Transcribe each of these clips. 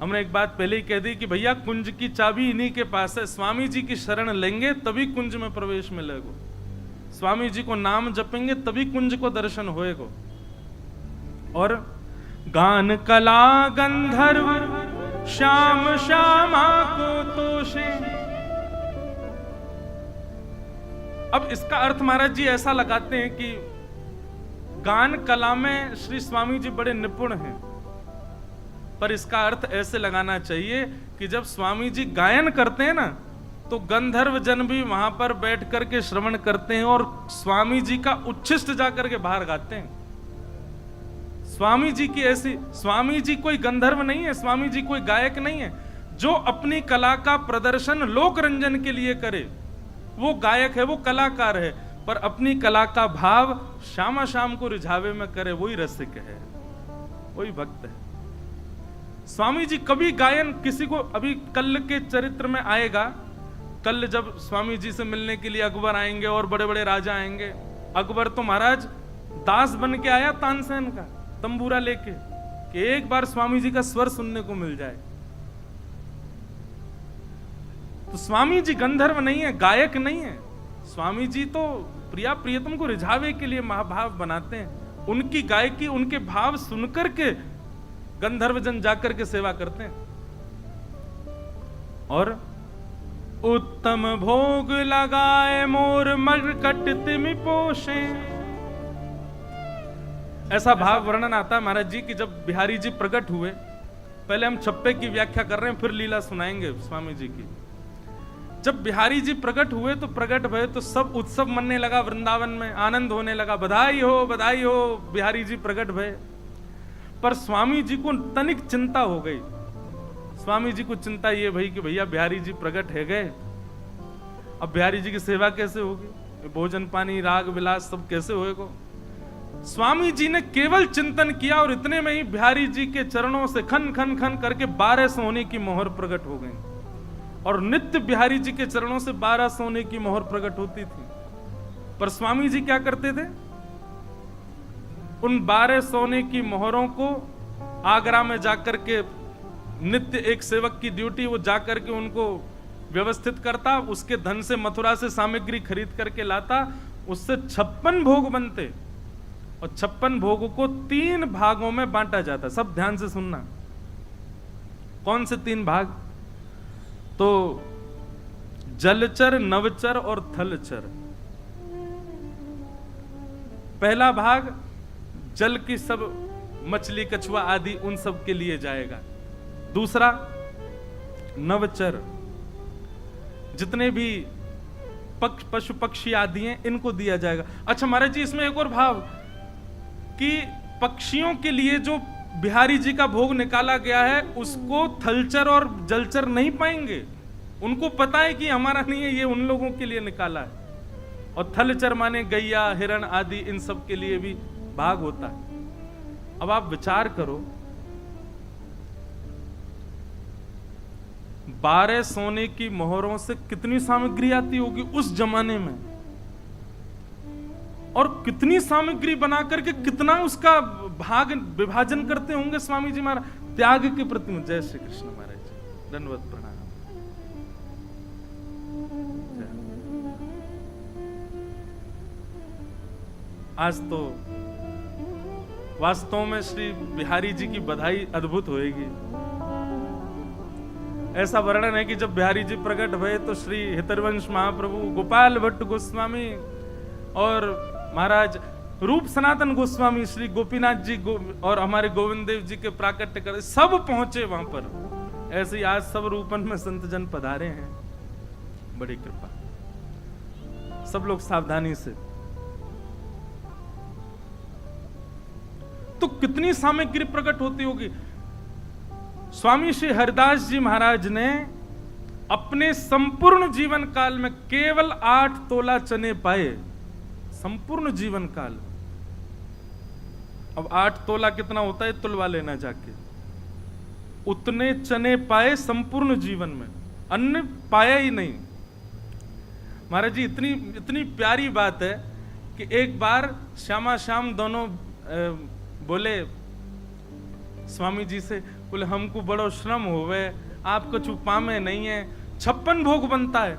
हमने एक बात पहले ही कह दी कि भैया कुंज की चाबी इन्हीं के पास है, स्वामी जी की शरण लेंगे तभी कुंज में प्रवेश मिलेगा, स्वामी जी को नाम जपेंगे तभी कुंज को दर्शन होएगा। और गान कला गंधर्व श्याम श्यामा को तोषे। अब इसका अर्थ महाराज जी ऐसा लगाते हैं कि गान कला में श्री स्वामी जी बड़े निपुण हैं, पर इसका अर्थ ऐसे लगाना चाहिए कि जब स्वामी जी गायन करते हैं ना तो गंधर्व जन भी वहां पर बैठ करके श्रवण करते हैं और स्वामी जी का उच्छिष्ट जाकर के बाहर गाते हैं। स्वामी जी की ऐसी, स्वामी जी कोई गंधर्व नहीं है, स्वामी जी कोई गायक नहीं है। जो अपनी कला का प्रदर्शन लोक रंजन के लिए करे वो गायक है, वो कलाकार है, पर अपनी कला का भाव श्यामा श्याम को रिझावे में करे वही रसिक है, वही भक्त है। स्वामी जी कभी गायन किसी को, अभी कल के चरित्र में आएगा, कल जब स्वामी जी से मिलने के लिए अकबर आएंगे और बड़े बड़े राजा आएंगे, अकबर तो महाराज दास बन के आया तानसेन का तंबूरा लेके कि एक बार स्वामी जी का स्वर सुनने को मिल जाए। तो स्वामी जी गंधर्व नहीं है, गायक नहीं है, स्वामी जी तो प्रिया प्रियतम को रिझावे के लिए महाभाव बनाते हैं। उनकी गायकी, उनके भाव सुनकर के गंधर्व जन जाकर के सेवा करते हैं। और उत्तम भोग लगाए मोर मरकट तिमि पोषे, ऐसा भाव वर्णन आता है महाराज जी कि जब बिहारी जी प्रकट हुए, पहले हम छप्पे की व्याख्या कर रहे हैं फिर लीला सुनाएंगे स्वामी जी की। जब बिहारी जी प्रकट हुए तो प्रकट भय तो सब उत्सव मनने लगा, वृंदावन में आनंद होने लगा, बधाई हो बिहारी जी प्रकट भय। पर स्वामी जी को तनिक चिंता हो गई। स्वामी जी को चिंता ये भई कि भैया बिहारी जी प्रकट है गए, अब बिहारी जी की सेवा कैसे होगी, भोजन पानी राग विलास सब कैसे होएगा। स्वामी जी ने केवल चिंतन किया और इतने में ही बिहारी जी के चरणों से खन खन खन करके 12 सोने की मोहर प्रकट हो गई। और नित्य बिहारी जी के चरणों से 12 सोने की मोहर प्रकट होती थी। पर स्वामी जी क्या करते थे, उन 12 सोने की मोहरों को आगरा में जाकर के, नित्य एक सेवक की ड्यूटी, वो जाकर के उनको व्यवस्थित करता, उसके धन से मथुरा से सामग्री खरीद करके लाता, उससे 56 भोग बनते और 56 भोग को 3 भागों में बांटा जाता। सब ध्यान से सुनना, कौन से 3 भाग, तो जलचर, नवचर और थलचर। पहला भाग जल की सब मछली कछुआ आदि उन सब के लिए जाएगा। दूसरा नवचर, जितने भी पशु पक्षी आदि हैं इनको दिया जाएगा। अच्छा महाराज जी इसमें एक और भाव कि पक्षियों के लिए जो बिहारी जी का भोग निकाला गया है उसको थलचर और जलचर नहीं पाएंगे, उनको पता है कि हमारा नहीं है, ये उन लोगों के लिए निकाला है। और थलचर माने गैया हिरण आदि इन सब के लिए भी भाग होता है। अब आप विचार करो, 12 सोने की मोहरों से कितनी सामग्री आती होगी उस जमाने में, और कितनी सामग्री बना करके कितना उसका भाग विभाजन करते होंगे स्वामी जी महाराज। त्याग के प्रति जय श्री कृष्ण महाराज जी, दंडवत प्रणाम। आज तो वास्तव में श्री बिहारी जी की बधाई अद्भुत होएगी। ऐसा वर्णन है कि जब बिहारी जी प्रकट हुए तो श्री हितरवंश महाप्रभु, गोपाल भट्ट गोस्वामी और महाराज रूप सनातन गोस्वामी, श्री गोपीनाथ जी और हमारे गोविंद देव जी के प्राकट्य कर सब पहुंचे वहां पर। ऐसे ही आज सब रूपन में संत जन पधारे हैं, बड़ी कृपा। सब लोग सावधानी से, तो कितनी सामग्री प्रकट होती होगी। स्वामी श्री हरिदास जी महाराज ने अपने संपूर्ण जीवन काल में केवल 8 तोला चने पाए, संपूर्ण जीवन काल। अब 8 तोला कितना होता है तुलवा लेना जाके, उतने चने पाए संपूर्ण जीवन में, अन्न पाया ही नहीं। महाराज जी इतनी प्यारी बात है कि एक बार श्यामा श्याम दोनों बोले स्वामी जी से, बोले हमको बड़ो श्रम होवे, आप कछु पामे नहीं है। 56 भोग बनता है,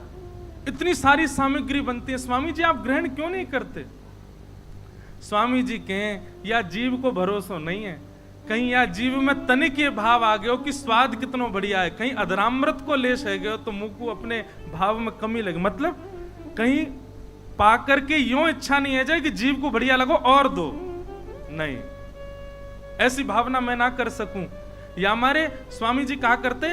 इतनी सारी सामग्री बनती है, स्वामी जी आप ग्रहण क्यों नहीं करते? स्वामी जी कहें या जीव को भरोसा नहीं है, कहीं या जीव में तनिक ये भाव आ गयो कि स्वाद कितना बढ़िया है, कहीं अधरामृत को ले सह गयो तो मुंह को अपने भाव में कमी लगे, मतलब कहीं पा करके यूं इच्छा नहीं है जाए कि जीव को बढ़िया लगो और दो, नहीं, ऐसी भावना मैं ना कर सकूं। या हमारे स्वामी जी कहा करते,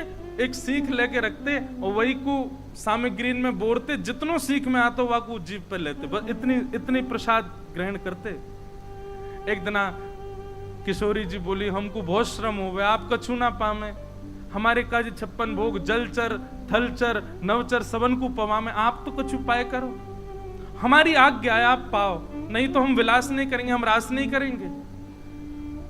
एक सीख लेके रखते और वही को सामग्री में बोरते, जितनों सीख में आता वह को जीव पे लेते, बस इतनी प्रसाद ग्रहण करते। एक दिना किशोरी जी बोली हमको बहुत श्रम हो गया, आप कछु ना पामे, हमारे काज 56 भोग जलचर थलचर नवचर सबन को पवा में, आप तो कछु पाए करो, हमारी आज्ञा है आप पाओ, नहीं तो हम विलास नहीं करेंगे, हम रास नहीं करेंगे।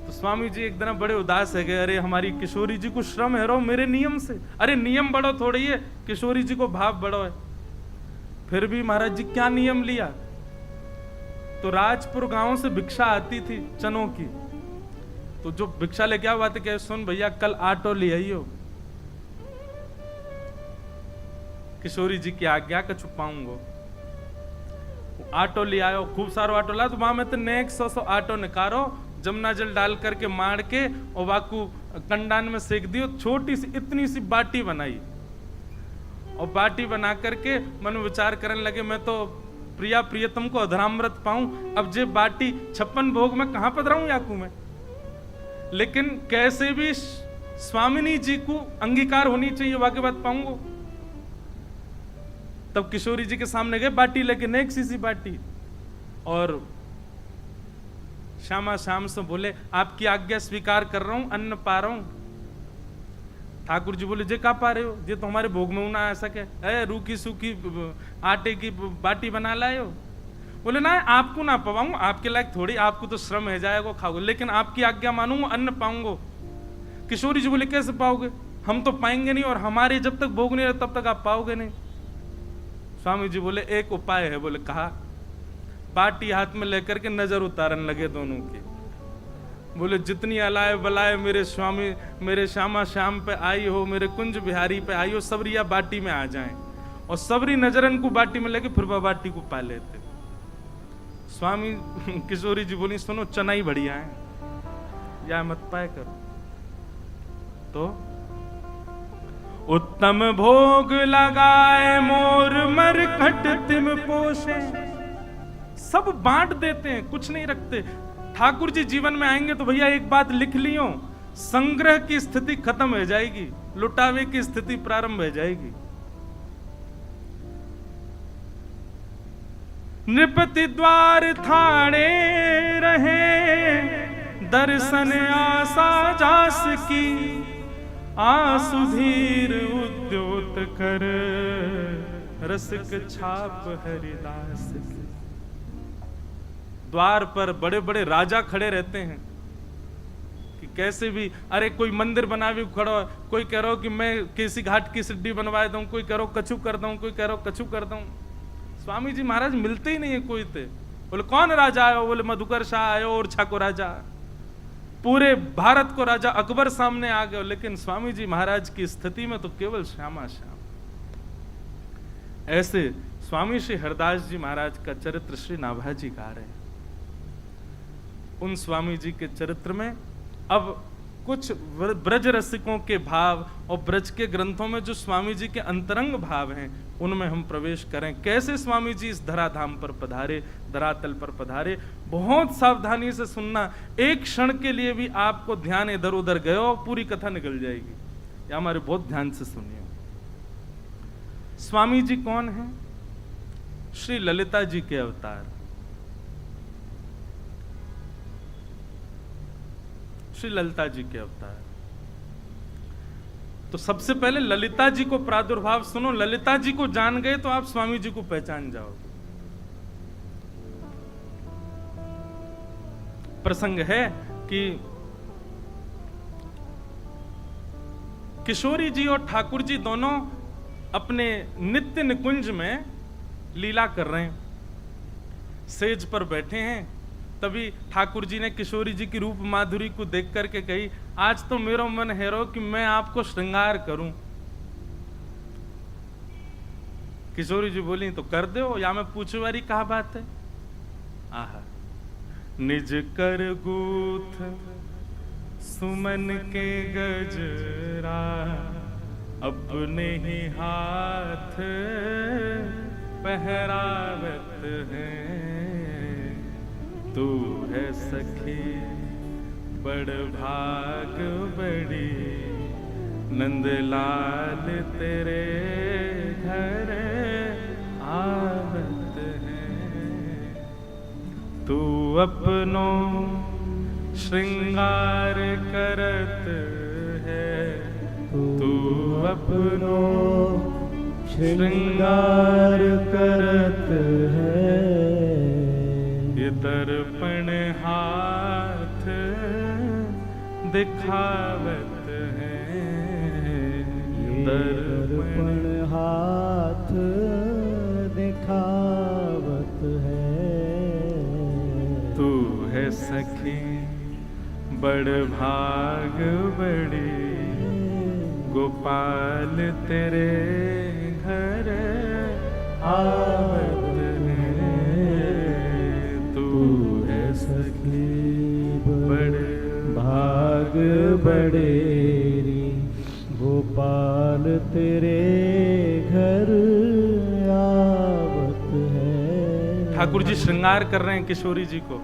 तो स्वामी जी एक दिन बड़े उदास है गए, अरे हमारी किशोरी जी को श्रम है रो मेरे नियम से, अरे नियम बड़ो थोड़ी है, किशोरी जी को भाव बड़ो है। फिर भी महाराज जी क्या नियम लिया? तो राजपुर गांव से भिक्षा आती थी चनों की, तो जो भिक्षा लेके आ बात कहे, सुन भैया कल आटो ले आइयो। किशोरी जी की आज्ञा का छुपाऊंगो, आटो ले आयो, खूब सारो आटो ला, तो वहां में तो नेक 100 आटो निकारो, जमुना जल डाल करके मार के और वाकू कंडान में सेक दियो, छोटी सी इतनी सी बाटी बनाई और बाटी बना करके मन विचार करने लगे मैं तो प्रिया प्रियतम को अधरामृत पाऊं, अब जे बाटी 56 भोग में कहां पधराऊं याकू में, लेकिन कैसे भी स्वामिनी जी को अंगीकार होनी चाहिए, वाकई बात पाऊंगो। तब किशोरी जी के सामने गए बाटी लेके, नेक सी बाटी, और श्यामा श्याम से बोले आपकी आज्ञा स्वीकार कर रहा हूं, अन्न पा रहा हूं। ठाकुर जी बोले जे का पा रहे हो, ये तो हमारे भोग में ना आ सके, रूखी सूखी आटे की बाटी बना लाए हो। बोले ना आपको ना पवाऊं, आपके लायक थोड़ी, आपको तो श्रम है जाएगा खाओगे, लेकिन आपकी आज्ञा मानूंगा, अन्न पाऊंगा। किशोरी जी बोले कैसे पाओगे, हम तो पाएंगे नहीं, और हमारे जब तक भोग नहीं रहे तब तक आप पाओगे नहीं। स्वामी जी बोले एक उपाय है, बोले कहा, बाटी हाथ में लेकर के नजर उतारन लगे दोनों की, बोले जितनी अलाय बलाय मेरे स्वामी मेरे श्यामा श्याम पे आई हो, मेरे कुंज बिहारी पे आई हो, सबरिया बाटी में आ जाएं, और सबरी नजरन को बाटी में लेके फिर वह बाटी को पा लेते। स्वामी किशोरी जी बोली सुनो चना ही बढ़िया है, या मत पाए करो। तो उत्तम भोग लगाए मोर मरकट तिम पोषे, सब बांट देते हैं, कुछ नहीं रखते। ठाकुर जी जीवन में आएंगे तो भैया एक बात लिख लियो, संग्रह की स्थिति खत्म हो जाएगी, लुटावे की स्थिति प्रारंभ हो जाएगी। नृपति द्वार थाड़े रहे, दर्शन आशा जास की, आसुधीर उद्योत कर, रसिक छाप हरिदास की। द्वार पर बड़े बड़े राजा खड़े रहते हैं कि कैसे भी, अरे कोई मंदिर बनावे खड़ो, कोई कह रहा हो कि मैं किसी घाट की सिड्डी बनवा दूं, कोई कह रहा हो कछु कर दूं, कोई कह रहा हो कछु कर दूं। स्वामी जी महाराज मिलते ही नहीं है कोई थे। बोले कौन राजा आयो, बोले मधुकर शाह आयो, और छा को राजा, पूरे भारत को राजा अकबर सामने आ गए, लेकिन स्वामी जी महाराज की स्थिति में तो केवल श्यामा श्याम। ऐसे स्वामी श्री हरदास जी महाराज का चरित्र श्री नाभा जी गा रहे हैं। उन स्वामी जी के चरित्र में अब कुछ ब्रज रसिकों के भाव और ब्रज के ग्रंथों में जो स्वामी जी के अंतरंग भाव हैं उनमें हम प्रवेश करें। कैसे स्वामी जी इस धराधाम पर पधारे, धरातल पर पधारे, बहुत सावधानी से सुनना, एक क्षण के लिए भी आपको ध्यान इधर उधर गयो पूरी कथा निकल जाएगी, या हमारे बहुत ध्यान से सुनिए। स्वामी जी कौन है? श्री ललिता जी के अवतार, श्री ललिता जी के अवतार। तो सबसे पहले ललिता जी को प्रादुर्भाव सुनो, ललिता जी को जान गए तो आप स्वामी जी को पहचान जाओगे। प्रसंग है कि किशोरी जी और ठाकुर जी दोनों अपने नित्य निकुंज में लीला कर रहे हैं, सेज पर बैठे हैं तभी ठाकुर जी ने किशोरी जी की रूप माधुरी को देख करके कही, आज तो मेरा मन हैरो कि मैं आपको श्रृंगार करूं। किशोरी जी बोली, तो कर दो, या मैं पूछो वाली कहा बात है। आहा, निज कर गूथ सुमन के गजरा, अपने ही हाथ पहरावत है। तू है सखी बड़ भाग बड़ी, नंदलाल तेरे घर आवत है। तू अपनों श्रृंगार करत है, तू अपनों श्रृंगार करत है। ये दर्पण हाथ दिखावत है, दर्पण हाथ दिखावत है। तू है सखी बड़ भाग बड़ी, गोपाल तेरे घर आवत है। तू है सखी बड़ भाग बड़ेरी, गोपाल तेरे घर आवत है। ठाकुर जी श्रृंगार कर रहे हैं किशोरी जी को,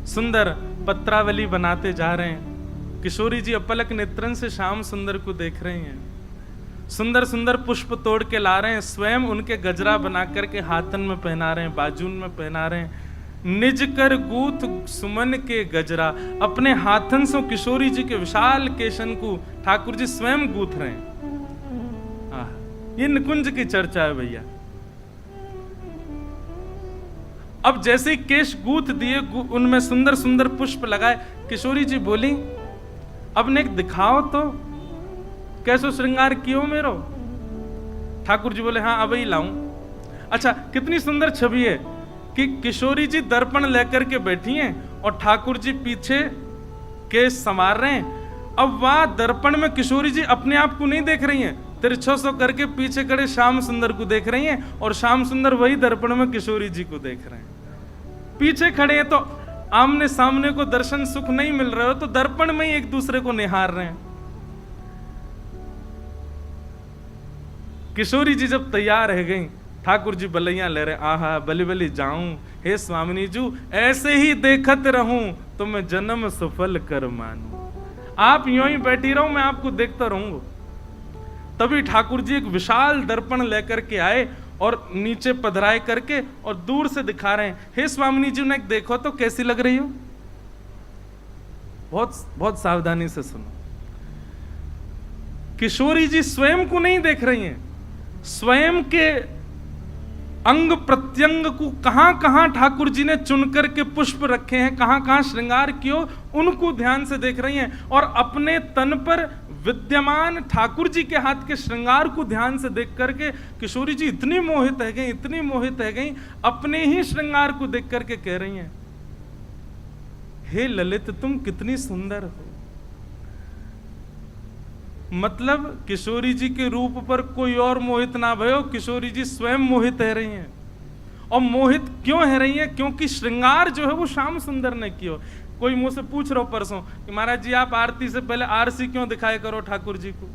सुंदर पत्रावली बनाते जा रहे हैं। किशोरी जी अपलक नेत्रन से श्याम सुंदर को देख रही हैं। सुंदर सुंदर पुष्प तोड़ के ला रहे हैं, स्वयं उनके गजरा बना करके हाथन में पहना रहे हैं, बाजून में पहना रहे हैं। निज कर गूथ सुमन के गजरा, अपने हाथन से किशोरी जी के विशाल केशन को ठाकुर जी स्वयं गूथ रहे हैं। ये निकुंज की चर्चा है भैया। अब जैसे ही केश गूथ दिए, उनमें सुंदर सुंदर पुष्प लगाए, किशोरी जी बोली, अब ने दिखाओ तो कैसो श्रृंगार कियो मेरो। ठाकुर जी बोले, हाँ अब ही लाऊं। अच्छा, कितनी सुंदर छवि है कि किशोरी जी दर्पण लेकर के बैठी हैं और ठाकुर जी पीछे केश संवार रहे हैं। अब वहां दर्पण में किशोरी जी अपने आप को नहीं देख रही हैं, तिरछो सो करके पीछे खड़े श्याम सुंदर को देख रही हैं, और श्याम सुंदर वही दर्पण में किशोरी जी को देख रहे हैं। पीछे खड़े हैं तो आमने सामने को दर्शन सुख नहीं मिल रहा हो, तो दर्पण में ही एक दूसरे को निहार रहे हैं। किशोरी जी जब तैयार रह गई, ठाकुर जी बलैया ले रहे, आहा बली बली जाऊं, हे स्वामिनी जू ऐसे ही देखत रहूं तो मैं जन्म सफल कर मानूं। आप यूं ही बैठी रहो, मैं आपको देखता रहूंगा। तभी ठाकुर जी एक विशाल दर्पण लेकर के आए और नीचे पधराए करके और दूर से दिखा रहे हैं, हे स्वामिनी जी ने देखो तो कैसी लग रही हो। बहुत बहुत सावधानी से सुनो। किशोरी जी स्वयं को नहीं देख रही हैं, स्वयं के अंग प्रत्यंग को कहां कहां ठाकुर जी ने चुनकर के पुष्प रखे हैं, कहां कहां श्रृंगार कियो, उनको ध्यान से देख रही हैं। और अपने तन पर विद्यमान ठाकुर जी के हाथ के श्रृंगार को ध्यान से देख करके किशोरी जी इतनी मोहित है गई, इतनी मोहित है गई, अपने ही श्रृंगार को देख करके कह रही हैं, हे ललित तुम कितनी सुंदर हो। मतलब किशोरी जी के रूप पर कोई और मोहित ना भयो, किशोरी जी स्वयं मोहित है रही हैं। और मोहित क्यों है रही हैं? क्योंकि श्रृंगार जो है वो श्याम सुंदर ने किया। कोई मुझसे पूछ रहा हो परसों कि महाराज जी आप आरती से पहले आरसी क्यों दिखाया करो ठाकुर जी को।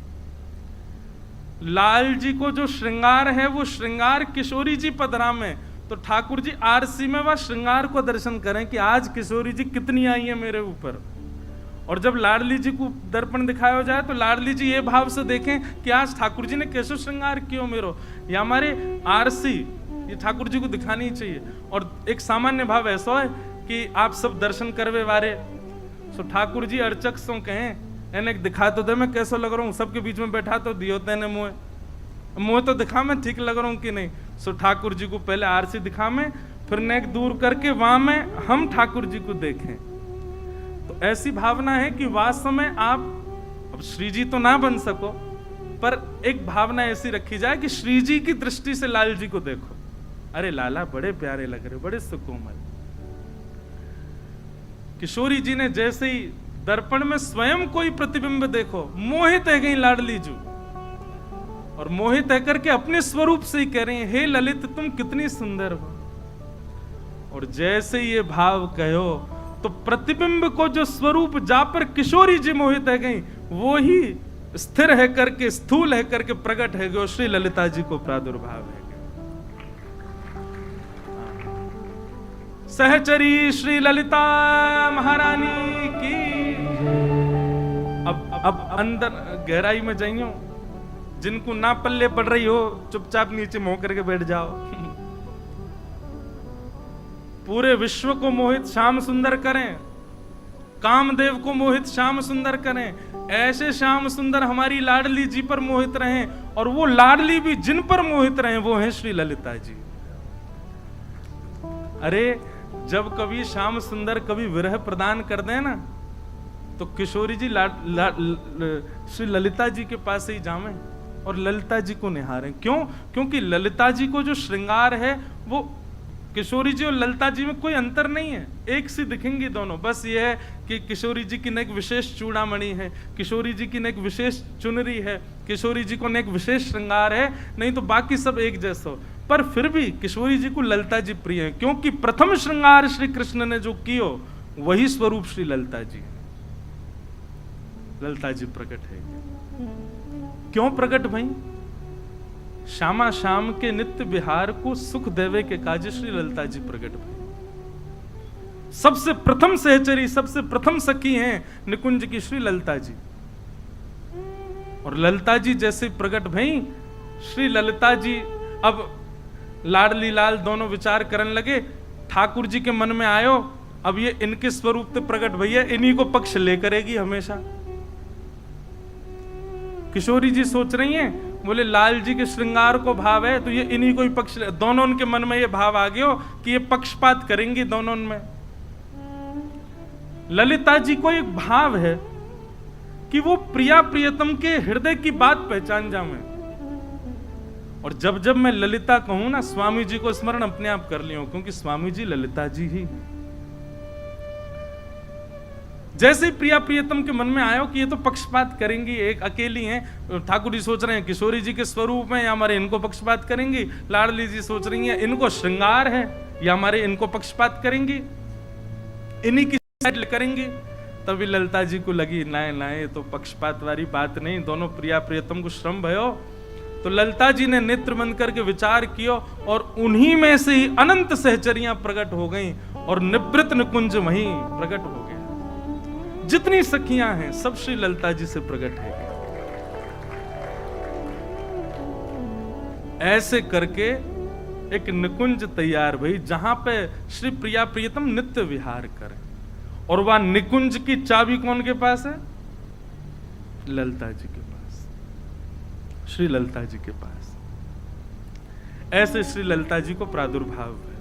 लाल जी को जो श्रृंगार है वो श्रृंगार किशोरी जी पधरा में, तो ठाकुर जी आरसी में वह श्रृंगार को दर्शन करें कि आज किशोरी जी कितनी आई है मेरे ऊपर। और जब लाडली जी को दर्पण दिखाया जाए तो लाडली जी ये भाव से देखें कि आज ठाकुर जी ने कैसे श्रृंगार किया मेरो। या हमारे आरसी ये ठाकुर जी को दिखानी चाहिए। और एक सामान्य भाव ऐसा है कि आप सब दर्शन करवे वारे, सो ठाकुर जी अर्चक सो कहें एने दिखा तो दे मैं कैसा लग रहा हूँ, सबके बीच में बैठा तो दियो तेने मुँह तो दिखा मैं ठीक लग रहा हूँ कि नहीं। सो ठाकुर जी को पहले आरसी दिखा में, फिर नेक दूर करके वहां में हम ठाकुर जी को देखें। तो ऐसी भावना है कि वास्तव में आप अब श्री जी तो ना बन सको, पर एक भावना ऐसी रखी जाए कि श्री जी की दृष्टि से लाल जी को देखो, अरे लाला बड़े प्यारे लग रहे, बड़े सुकोमल। किशोरी जी ने जैसे ही दर्पण में स्वयं कोई प्रतिबिंब देखो, मोहित है गई लाडली जू, और मोहित है करके अपने स्वरूप से ही कह रही है, हे ललित तुम कितनी सुंदर हो। और जैसे ये भाव कहो तो प्रतिबिंब को जो स्वरूप जा पर किशोरी जी मोहित है गई, वो ही स्थिर है करके, स्थूल है करके प्रकट है गयो, श्री ललिता जी को प्रादुर्भाव है। सहचरी श्री ललिता महारानी की। अब अंदर गहराई में जाइयो, जिनको ना पल्ले पड़ रही हो चुपचाप नीचे मुंह करके बैठ जाओ। पूरे विश्व को मोहित श्याम सुंदर करें, कामदेव को मोहित श्याम सुंदर करें, ऐसे श्याम सुंदर हमारी लाडली जी पर मोहित रहें, और वो लाडली भी जिन पर मोहित रहें वो हैं श्री ललिता जी। अरे जब कभी श्याम सुंदर कभी विरह प्रदान कर दें ना, तो किशोरी जी श्री ललिता जी के पास ही जावें और ललिता जी को निहारें। क्यों? क्योंकि ललिता जी को जो श्रृंगार है वो किशोरी जी और ललिता जी में कोई अंतर नहीं है, एक सी दिखेंगी दोनों। बस ये है कि किशोरी जी की नेक विशेष चूड़ामणि है, किशोरी जी की नेक विशेष चुनरी है, किशोरी जी को नेक विशेष श्रृंगार है, नहीं तो बाकी सब एक जैसा हो। पर फिर भी किशोरी जी को ललिता जी प्रिय है, क्योंकि प्रथम श्रृंगार श्री कृष्ण ने जो कियो वही स्वरूप श्री ललिता जी है। ललिता जी प्रकट है। क्यों प्रकट भई? श्यामा श्याम के नित्य विहार को सुख देवे के काज श्री ललिता जी प्रकट भई। सबसे प्रथम सहचरी, सबसे प्रथम सखी हैं निकुंज की श्री ललिता जी। और ललिता जी जैसे प्रकट भई, श्री ललिता जी अब लाडली लाल दोनों विचार करने लगे। ठाकुर जी के मन में आयो, अब ये इनके स्वरूप से प्रकट भैया, इन्हीं को पक्ष ले करेगी हमेशा। किशोरी जी सोच रही हैं, बोले लाल जी के श्रृंगार को भाव है तो ये इन्हीं को ही पक्ष ले। दोनों उनके मन में ये भाव आ गया कि ये पक्षपात करेंगी दोनों में। ललिता जी को एक भाव है कि वो प्रिया प्रियतम के हृदय की बात पहचान जावे। और जब जब मैं ललिता कहूं ना, स्वामी जी को स्मरण अपने आप कर लियो, क्योंकि स्वामी जी ललिता जी ही। जैसे ही प्रिया प्रियतम के मन में आयो कि ये तो पक्षपात करेंगी, एक अकेली हैं, ठाकुर जी सोच रहे हैं किशोरी जी के स्वरूप में या हमारे इनको पक्षपात करेंगी, लाडली जी सोच रही हैं इनको श्रृंगार है या हमारे इनको पक्षपात करेंगी, इन्हीं की साइड करेंगी। तभी ललिता जी को लगी नाय नाय तो पक्षपात वाली बात नहीं, दोनों प्रिया प्रियतम को श्रम भयो। तो ललिता जी ने नेत्र बंद करके विचार किया और उन्हीं में से ही अनंत सहचरियां प्रकट हो गईं और निवृत्त निकुंज वहीं प्रकट हो गया। जितनी सखियां हैं सब श्री ललिता जी से प्रकट है। ऐसे करके एक निकुंज तैयार भई, जहां पे श्री प्रिया प्रियतम नित्य विहार करें। और वह निकुंज की चाबी कौन के पास है? ललिता जी के पास, श्री ललिता जी के पास। ऐसे श्री ललिता जी को प्रादुर्भाव है।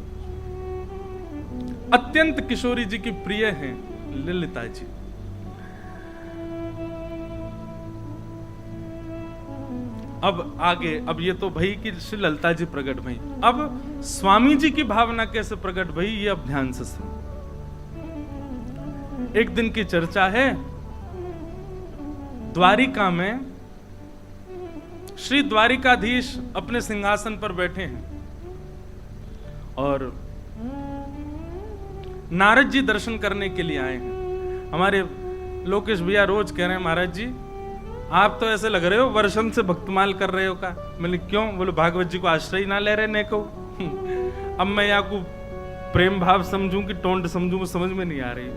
अत्यंत किशोरी जी की प्रिय हैं ललिता जी। अब आगे, अब ये तो भई कि श्री ललिता जी प्रकट भई, अब स्वामी जी की भावना कैसे प्रकट भई ये अब ध्यान से सुनो। एक दिन की चर्चा है, द्वारिका में श्री द्वारिकाधीश अपने सिंहासन पर बैठे हैं और नारद जी दर्शन करने के लिए आए हैं। हमारे लोकेश भैया रोज कह रहे हैं महाराज जी आप तो ऐसे लग रहे हो वर्षन से भक्तमाल कर रहे हो का। मैंने क्यों? बोले भागवत जी को आश्रय ना ले रहे ने को। अब मैं या को प्रेम भाव समझूं कि टोंट समझूं वो समझ में नहीं आ रही।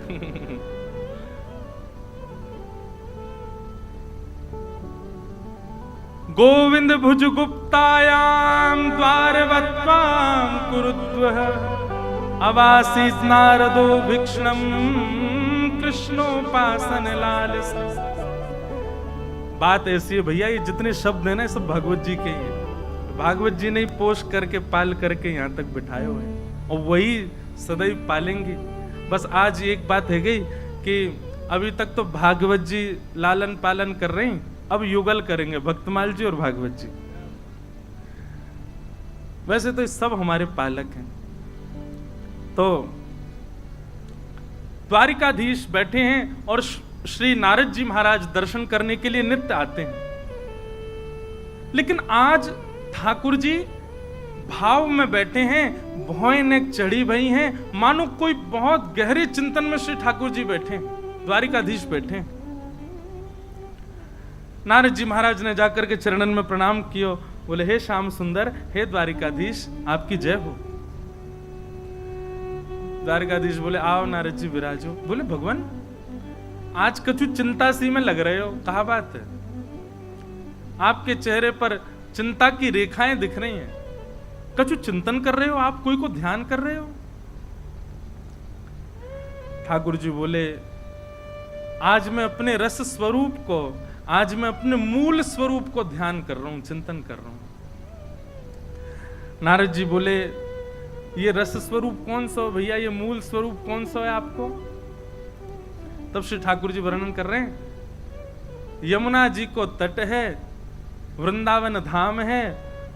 गोविंद भुज गुप्तायाम द्वारवत्वाम कुरुद्वः अवासीत नारदो भिक्षणम कृष्णोपासन लालसा। बात ऐसी है भैया, ये जितने शब्द हैं ना सब भागवत जी के हैं। भागवत जी ने पोष करके पाल करके यहाँ तक बिठाए हुए हैं और वही सदैव पालेंगे। बस आज एक बात है गई कि अभी तक तो भागवत जी लालन पालन कर रहे हैं, अब युगल करेंगे भक्तमाल जी और भागवत जी। वैसे तो सब हमारे पालक हैं। तो द्वारिकाधीश बैठे हैं और श्री नारद जी महाराज दर्शन करने के लिए नित्य आते हैं। लेकिन आज ठाकुर जी भाव में बैठे हैं, भौएं नेक चढ़ी भई हैं, मानो कोई बहुत गहरे चिंतन में श्री ठाकुर जी बैठे हैं, द्वारिकाधीश बैठे हैं। नारद जी महाराज ने जाकर के चरणन में प्रणाम किया, बोले हे श्याम सुंदर, हे द्वारिकाधीश, आपकी जय हो। द्वारिकाधीश बोले आओ नारद जी विराजो। बोले भगवान आज कछु चिंता सी में लग रहे हो, कहा बात है? आपके चेहरे पर चिंता की रेखाएं दिख रही हैं, कछु चिंतन कर रहे हो आप, कोई को ध्यान कर रहे हो? ठाकुर जी बोले आज मैं अपने रस स्वरूप को, आज मैं अपने मूल स्वरूप को ध्यान कर रहा हूं, चिंतन कर रहा हूं। नारद जी बोले ये रस स्वरूप कौन सा हो भैया, ये मूल स्वरूप कौन सा है आपको? तब श्री ठाकुर जी वर्णन कर रहे हैं, यमुना जी को तट है, वृंदावन धाम है,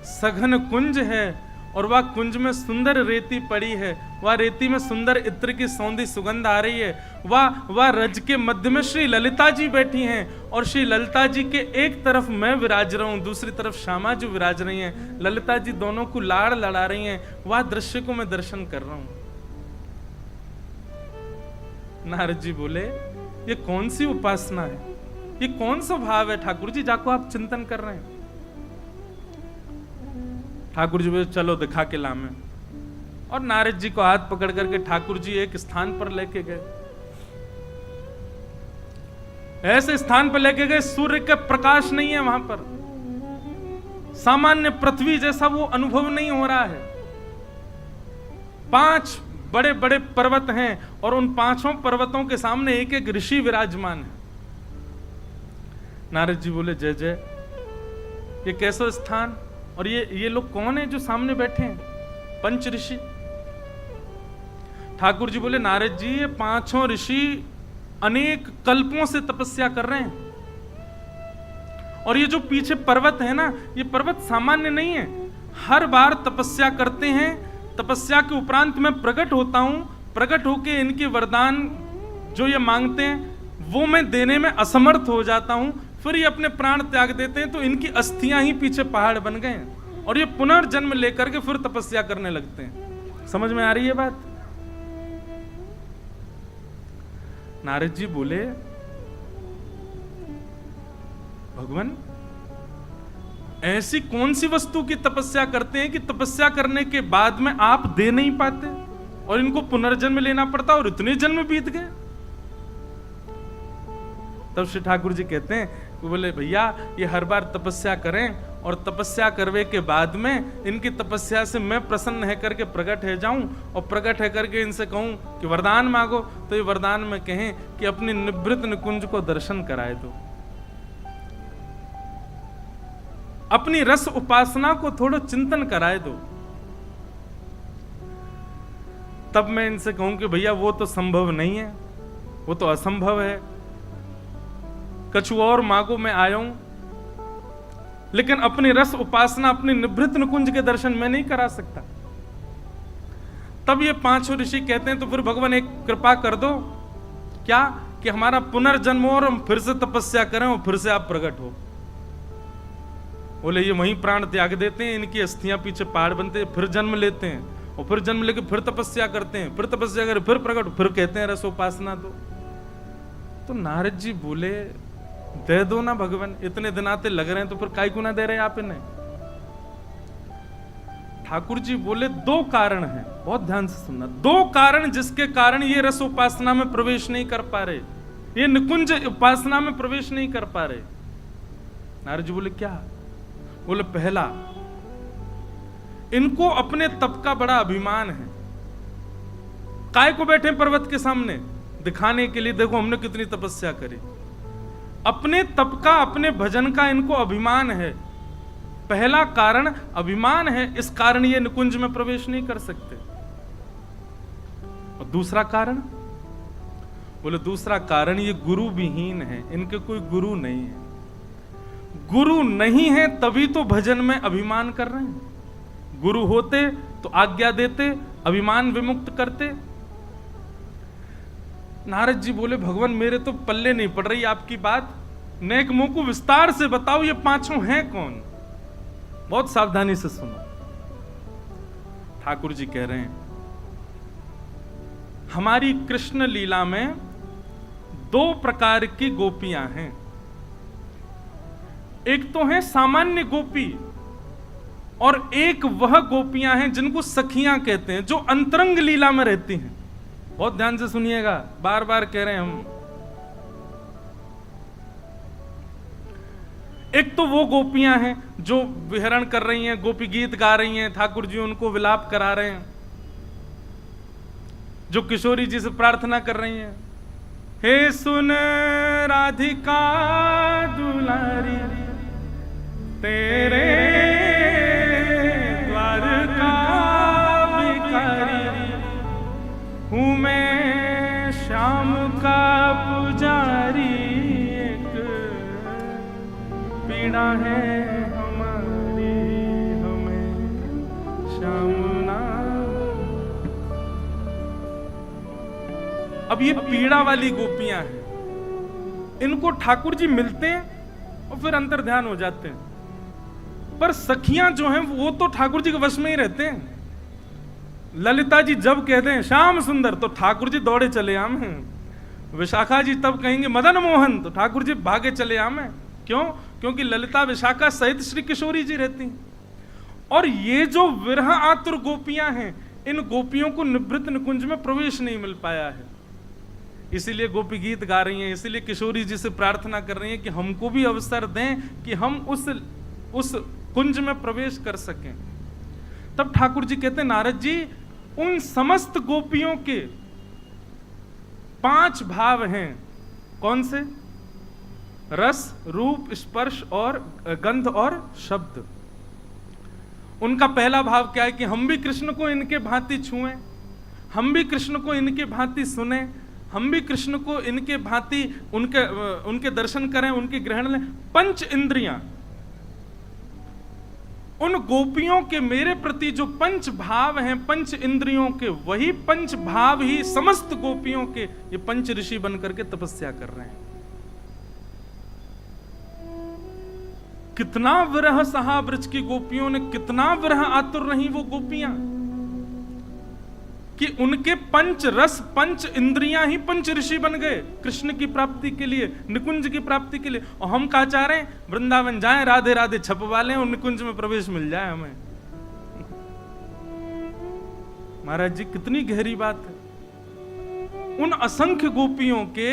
सघन कुंज है, और वह कुंज में सुंदर रेती पड़ी है, वह रेती में सुंदर इत्र की सौंधी सुगंध आ रही है, वह रज के मध्य में श्री ललिता जी बैठी हैं, और श्री ललिता जी के एक तरफ मैं विराज रहा हूं, दूसरी तरफ श्यामा जी विराज रही हैं, ललिता जी दोनों को लाड़ लड़ा रही हैं, वह दृश्य को मैं दर्शन कर रहा हूं। नारद जी बोले ये कौन सी उपासना है, ये कौन सा भाव है ठाकुर जी जाको आप चिंतन कर रहे हैं? ठाकुर जी बोले चलो दिखा के लामे, और नारद जी को हाथ पकड़ करके ठाकुर जी एक स्थान पर लेके गए, ऐसे स्थान पर लेके गए सूर्य का प्रकाश नहीं है वहां पर, सामान्य पृथ्वी जैसा वो अनुभव नहीं हो रहा है। 5 बड़े बड़े पर्वत हैं और उन 5 पर्वतों के सामने एक एक ऋषि विराजमान है। नारद जी बोले जय जय, ये कैसा स्थान, और ये लोग कौन है जो सामने बैठे हैं? 5 ऋषि। ठाकुर जी बोले नारद जी ये 5 ऋषि अनेक कल्पों से तपस्या कर रहे हैं, और ये जो पीछे पर्वत है ना, ये पर्वत सामान्य नहीं है, हर बार तपस्या करते हैं, तपस्या के उपरांत मैं प्रकट होता हूं, प्रकट होके इनके वरदान जो ये मांगते हैं वो मैं देने में असमर्थ हो जाता हूं, फिर ये अपने प्राण त्याग देते हैं, तो इनकी अस्थियां ही पीछे पहाड़ बन गए हैं, और ये पुनर्जन्म लेकर के फिर तपस्या करने लगते हैं। समझ में आ रही है बात? नारद जी बोले भगवान ऐसी कौन सी वस्तु की तपस्या करते हैं कि तपस्या करने के बाद में आप दे नहीं पाते, और इनको पुनर्जन्म लेना पड़ता, और इतने जन्म बीत गए। तब श्री ठाकुर जी कहते हैं, बोले भैया ये हर बार तपस्या करें, और तपस्या करवे के बाद में इनकी तपस्या से मैं प्रसन्न है करके प्रकट है जाऊं, और प्रकट है करके इनसे कहूं कि वरदान मांगो, तो ये वरदान में कहें कि अपनी निभृत निकुंज को दर्शन कराए दो, अपनी रस उपासना को थोड़ा चिंतन कराए दो। तब मैं इनसे कहूं कि भैया वो तो संभव नहीं है, वो तो असंभव है, कछु और मांगो मैं आया हूं, लेकिन अपनी रस उपासना, अपनी निभृत निकुंज के दर्शन मैं नहीं करा सकता। तब ये 5 ऋषि कहते हैं तो फिर भगवान एक कृपा कर दो, क्या कि हमारा पुनर्जन्म हो और हम फिर से तपस्या करें और फिर से आप प्रकट हो। बोले ये वहीं प्राण त्याग देते हैं, इनकी अस्थियां पीछे पहाड़ बनते हैं, फिर जन्म लेते हैं, और फिर जन्म लेके फिर तपस्या करते हैं, फिर तपस्या करें, फिर प्रकट, फिर कहते हैं रस उपासना दो। तो नारद जी बोले दे दो ना भगवान, इतने दिन आते लग रहे हैं तो फिर काहे को ना दे रहे आप इन्हें? ठाकुर जी बोले 2 कारण हैं, बहुत ध्यान से सुनना, 2 कारण जिसके कारण ये रस उपासना में प्रवेश नहीं कर पा रहे, ये निकुंज उपासना में प्रवेश नहीं कर पा रहे। नारद जी बोले क्या? बोले पहला, इनको अपने तप का बड़ा अभिमान है, काय को बैठे पर्वत के सामने दिखाने के लिए, देखो हमने कितनी तपस्या करी, अपने तप का, अपने भजन का इनको अभिमान है। पहला कारण अभिमान है, इस कारण ये निकुंज में प्रवेश नहीं कर सकते। और दूसरा कारण, बोले दूसरा कारण ये गुरु विहीन है, इनके कोई गुरु नहीं है, गुरु नहीं है तभी तो भजन में अभिमान कर रहे हैं, गुरु होते तो आज्ञा देते, अभिमान विमुक्त करते। नारद जी बोले भगवान मेरे तो पल्ले नहीं पड़ रही आपकी बात, नेक मुंह को विस्तार से बताओ ये पांचों हैं कौन। बहुत सावधानी से सुनो। ठाकुर जी कह रहे हैं हमारी कृष्ण लीला में 2 प्रकार की गोपियां हैं। एक तो है सामान्य गोपी और एक वह गोपियां हैं जिनको सखियां कहते हैं, जो अंतरंग लीला में रहती हैं। बहुत ध्यान से सुनिएगा, बार बार कह रहे हैं हम। एक तो वो गोपियां हैं जो विहरण कर रही हैं, गोपी गीत गा रही हैं, ठाकुर जी उनको विलाप करा रहे हैं, जो किशोरी जी से प्रार्थना कर रही हैं, हे सुन राधिका दुलारी तेरे द्वार का भिखारी हूं मैं श्याम का पुजारी, एक पीड़ा है हमारी हमें श्याम नाम। अब ये पीड़ा वाली गोपियां हैं, इनको ठाकुर जी मिलते हैं और फिर अंतर ध्यान हो जाते हैं। पर सखियां जो हैं वो तो ठाकुर जी के वश में ही रहते हैं। ललिता जी जब कहते हैं श्याम सुंदर तो ठाकुर जी दौड़े चले आम हैं। विशाखा जी तब कहेंगे मदन मोहन तो ठाकुर जी भागे चले आम हैं। क्यों? क्योंकि ललिता विशाखा सहित श्री किशोरी जी रहती हैं। और ये जो विरह आतुर गोपियां हैं, इन गोपियों को निवृत्त निकुंज में प्रवेश नहीं मिल पाया है, इसीलिए गोपी गीत गा रही हैं, इसीलिए किशोरी जी से प्रार्थना कर रही हैं कि हमको भी अवसर दें कि हम उस कुंज में प्रवेश कर सकें। तब ठाकुर जी कहते हैं नारद जी उन समस्त गोपियों के 5 भाव हैं। कौन से? रस, रूप, स्पर्श और गंध और शब्द। उनका पहला भाव क्या है कि हम भी कृष्ण को इनके भांति छुएं, हम भी कृष्ण को इनके भांति सुने, हम भी कृष्ण को इनके भांति उनके दर्शन करें, उनके ग्रहण लें। 5 इंद्रियां, उन गोपियों के मेरे प्रति जो 5 भाव हैं, 5 इंद्रियों के, वही 5 भाव ही समस्त गोपियों के ये 5 ऋषि बनकर के तपस्या कर रहे हैं। कितना विरह सहा ब्रज की गोपियों ने, कितना विरह आतुर रही वो गोपियां कि उनके 5 रस, 5 इंद्रियां ही 5 ऋषि बन गए कृष्ण की प्राप्ति के लिए, निकुंज की प्राप्ति के लिए। और हम कहा चाह रहे हैं वृंदावन जाएं, राधे राधे छपवा लें और निकुंज में प्रवेश मिल जाए हमें। महाराज जी कितनी गहरी बात है। उन असंख्य गोपियों के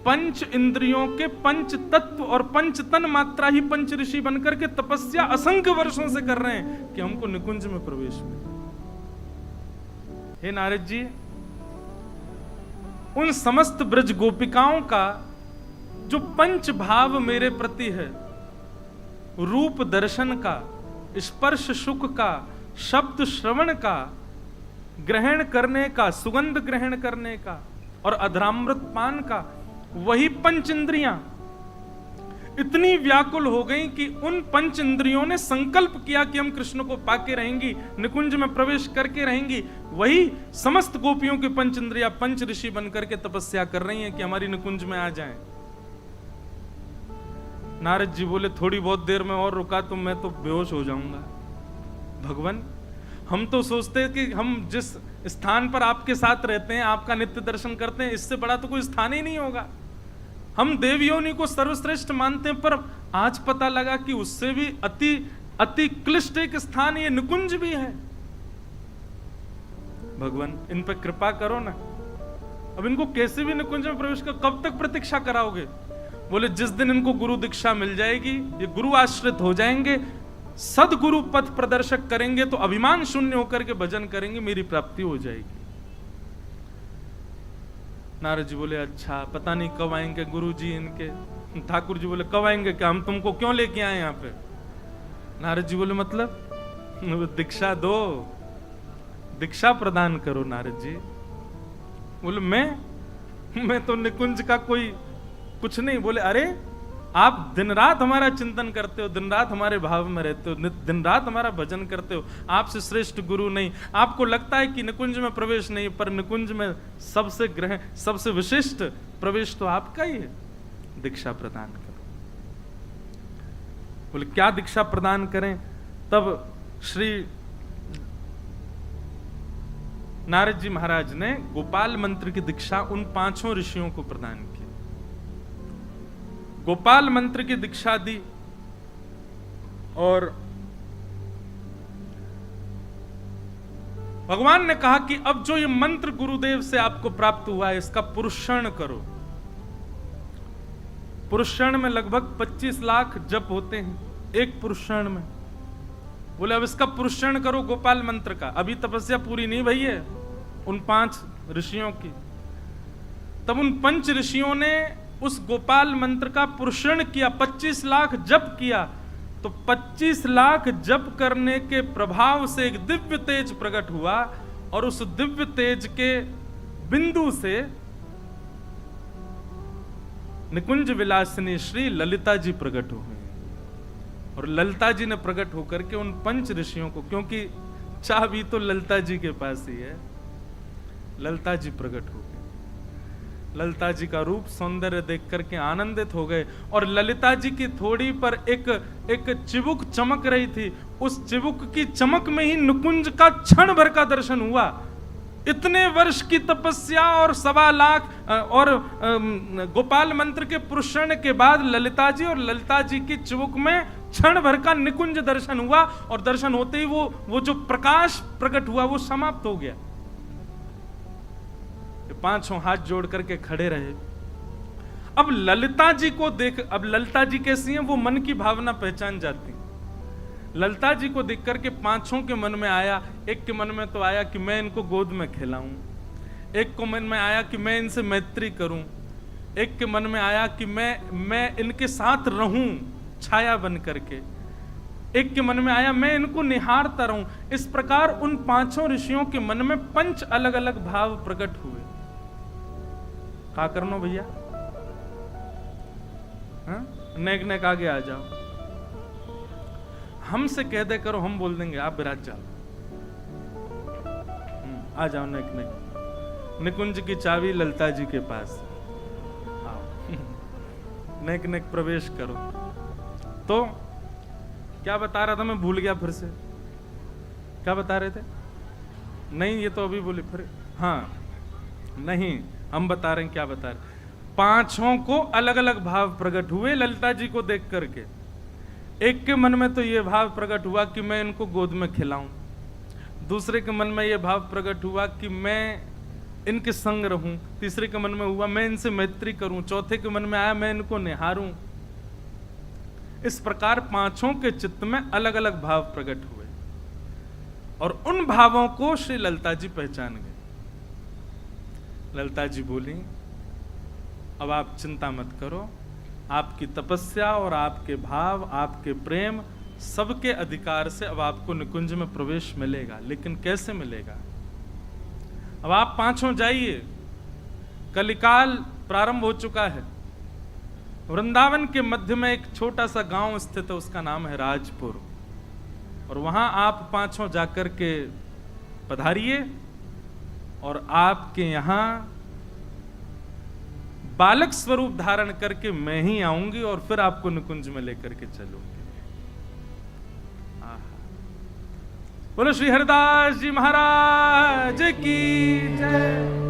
5 इंद्रियों के 5 तत्व और 5 तन मात्रा ही 5 ऋषि बनकर के तपस्या असंख्य वर्षों से कर रहे हैं कि हमको निकुंज में प्रवेश मिले। हे नारद जी, उन समस्त ब्रज गोपिकाओं का जो 5 भाव मेरे प्रति है, रूप दर्शन का, स्पर्श सुख का, शब्द श्रवण का, ग्रहण करने का, सुगंध ग्रहण करने का और अधरामृत पान का, वही 5 इंद्रियां इतनी व्याकुल हो गई कि उन 5 इंद्रियों ने संकल्प किया कि हम कृष्ण को पाके रहेंगी, निकुंज में प्रवेश करके रहेंगी। वही समस्त गोपियों के 5 इंद्रियां 5 ऋषि बनकर के तपस्या कर रही हैं कि हमारी निकुंज में आ जाएं। नारद जी बोले थोड़ी बहुत देर में और रुका तो मैं तो बेहोश हो जाऊंगा। भगवान, हम तो सोचते हैं कि हम जिस स्थान पर आपके साथ रहते हैं, आपका नित्य दर्शन करते हैं, इससे बड़ा तो कोई स्थान ही नहीं होगा। हम देवयोनि को सर्वश्रेष्ठ मानते हैं, पर आज पता लगा कि उससे भी अति क्लिष्ट एक स्थान ये निकुंज भी है। भगवान, इन पर कृपा करो ना। अब इनको कैसे भी निकुंज में प्रवेश कर, कब तक प्रतीक्षा कराओगे? बोले जिस दिन इनको गुरु दीक्षा मिल जाएगी, ये गुरु आश्रित हो जाएंगे, सदगुरु पथ प्रदर्शक करेंगे, तो अभिमान शून्य होकर के भजन करेंगे, मेरी प्राप्ति हो जाएगी। नारद जी बोले अच्छा, पता नहीं कब आएंगे गुरु जी इनके। ठाकुर जी बोले कब आएंगे, क्या हम तुमको क्यों लेके आए यहाँ पे? नारद जी बोले मतलब दीक्षा दो, दीक्षा प्रदान करो। नारद जी बोले मैं तो निकुंज का कोई कुछ नहीं। बोले अरे आप दिन रात हमारा चिंतन करते हो, दिन रात हमारे भाव में रहते हो, दिन रात हमारा भजन करते हो, आपसे श्रेष्ठ गुरु नहीं। आपको लगता है कि निकुंज में प्रवेश नहीं, पर निकुंज में सबसे विशिष्ट प्रवेश तो आपका ही है। दीक्षा प्रदान करो। बोले क्या दीक्षा प्रदान करें? तब श्री नारद जी महाराज ने गोपाल मंत्र की दीक्षा उन 5 ऋषियों को प्रदान की। गोपाल मंत्र की दीक्षा दी और भगवान ने कहा कि अब जो ये मंत्र गुरुदेव से आपको प्राप्त हुआ है, इसका पुरुषण करो। पुरुषण में लगभग 25 लाख जप होते हैं एक पुरुषण में। बोले अब इसका पुरुषण करो गोपाल मंत्र का। अभी तपस्या पूरी नहीं भई है उन 5 ऋषियों की। तब उन 5 ऋषियों ने उस गोपाल मंत्र का पुरुषण किया, 25 लाख जप किया। तो 25 लाख जप करने के प्रभाव से एक दिव्य तेज प्रकट हुआ और उस दिव्य तेज के बिंदु से निकुंज विलासिनी श्री ललिता जी प्रकट हो गई। और ललिता जी ने प्रकट होकर के उन 5 ऋषियों को, क्योंकि चाबी तो ललिता जी के पास ही है, ललिता जी प्रकट हो गई। ललिता जी का रूप सौंदर्य देख करके आनंदित हो गए और ललिता जी की थोड़ी पर एक चिबुक चमक रही थी। उस चिबुक की चमक में ही निकुंज का क्षण भर का दर्शन हुआ। इतने वर्ष की तपस्या और 1.25 लाख और गोपाल मंत्र के पुरुषण के बाद ललिता जी और ललिता जी की चिबुक में क्षण भर का निकुंज दर्शन हुआ। और दर्शन होते ही वो जो प्रकाश प्रकट हुआ वो समाप्त हो गया। 5 हाथ जोड़ करके खड़े रहे। अब ललिता जी को देख, अब ललिता जी कैसी हैं, वो मन की भावना पहचान जाती। ललिता जी को देख करके 5 के मन में आया, एक के मन में तो आया कि मैं इनको गोद में खिलाऊं, एक को मन में आया कि मैं इनसे मैत्री करूं, एक के मन में आया कि मैं इनके साथ रहूं छाया बन करके, एक के मन में आया मैं इनको निहारता रहूं। इस प्रकार उन 5 ऋषियों के मन में 5 अलग अलग भाव प्रकट हुए। क्या करनो भैया? नेक नेक आगे आ जाओ। हमसे कह दे करो, हम बोल देंगे आप विराज जाओ। आ जाओ नेक नेक। निकुंज की चाबी ललिता जी के पास। आओ नेक नेक प्रवेश करो। तो क्या बता रहा था मैं, भूल गया फिर से। क्या बता रहे थे? नहीं ये तो अभी बोले फिर। हाँ नहीं, हम बता रहे हैं क्या बता रहे। 5 को अलग अलग भाव प्रकट हुए ललिता जी को देख करके। एक के मन में तो ये भाव प्रकट हुआ कि मैं इनको गोद में खिलाऊं, दूसरे के मन में ये भाव प्रकट हुआ कि मैं इनके संग रहूं, तीसरे के मन में हुआ मैं इनसे मैत्री करूं, चौथे के मन में आया मैं इनको निहारूं। इस प्रकार 5 के चित्त में अलग अलग भाव प्रकट हुए और उन भावों को श्री ललिता जी पहचान गए। ललिता जी बोली अब आप चिंता मत करो, आपकी तपस्या और आपके भाव, आपके प्रेम, सबके अधिकार से अब आपको निकुंज में प्रवेश मिलेगा। लेकिन कैसे मिलेगा? अब आप 5 जाइए, कलिकाल प्रारंभ हो चुका है। वृंदावन के मध्य में एक छोटा सा गांव स्थित है, उसका नाम है राजपुर। और वहां आप 5 जाकर के पधारिए और आपके यहां बालक स्वरूप धारण करके मैं ही आऊंगी और फिर आपको निकुंज में लेकर के चलूंगी। बोलो श्री हरिदास जी महाराज की जय।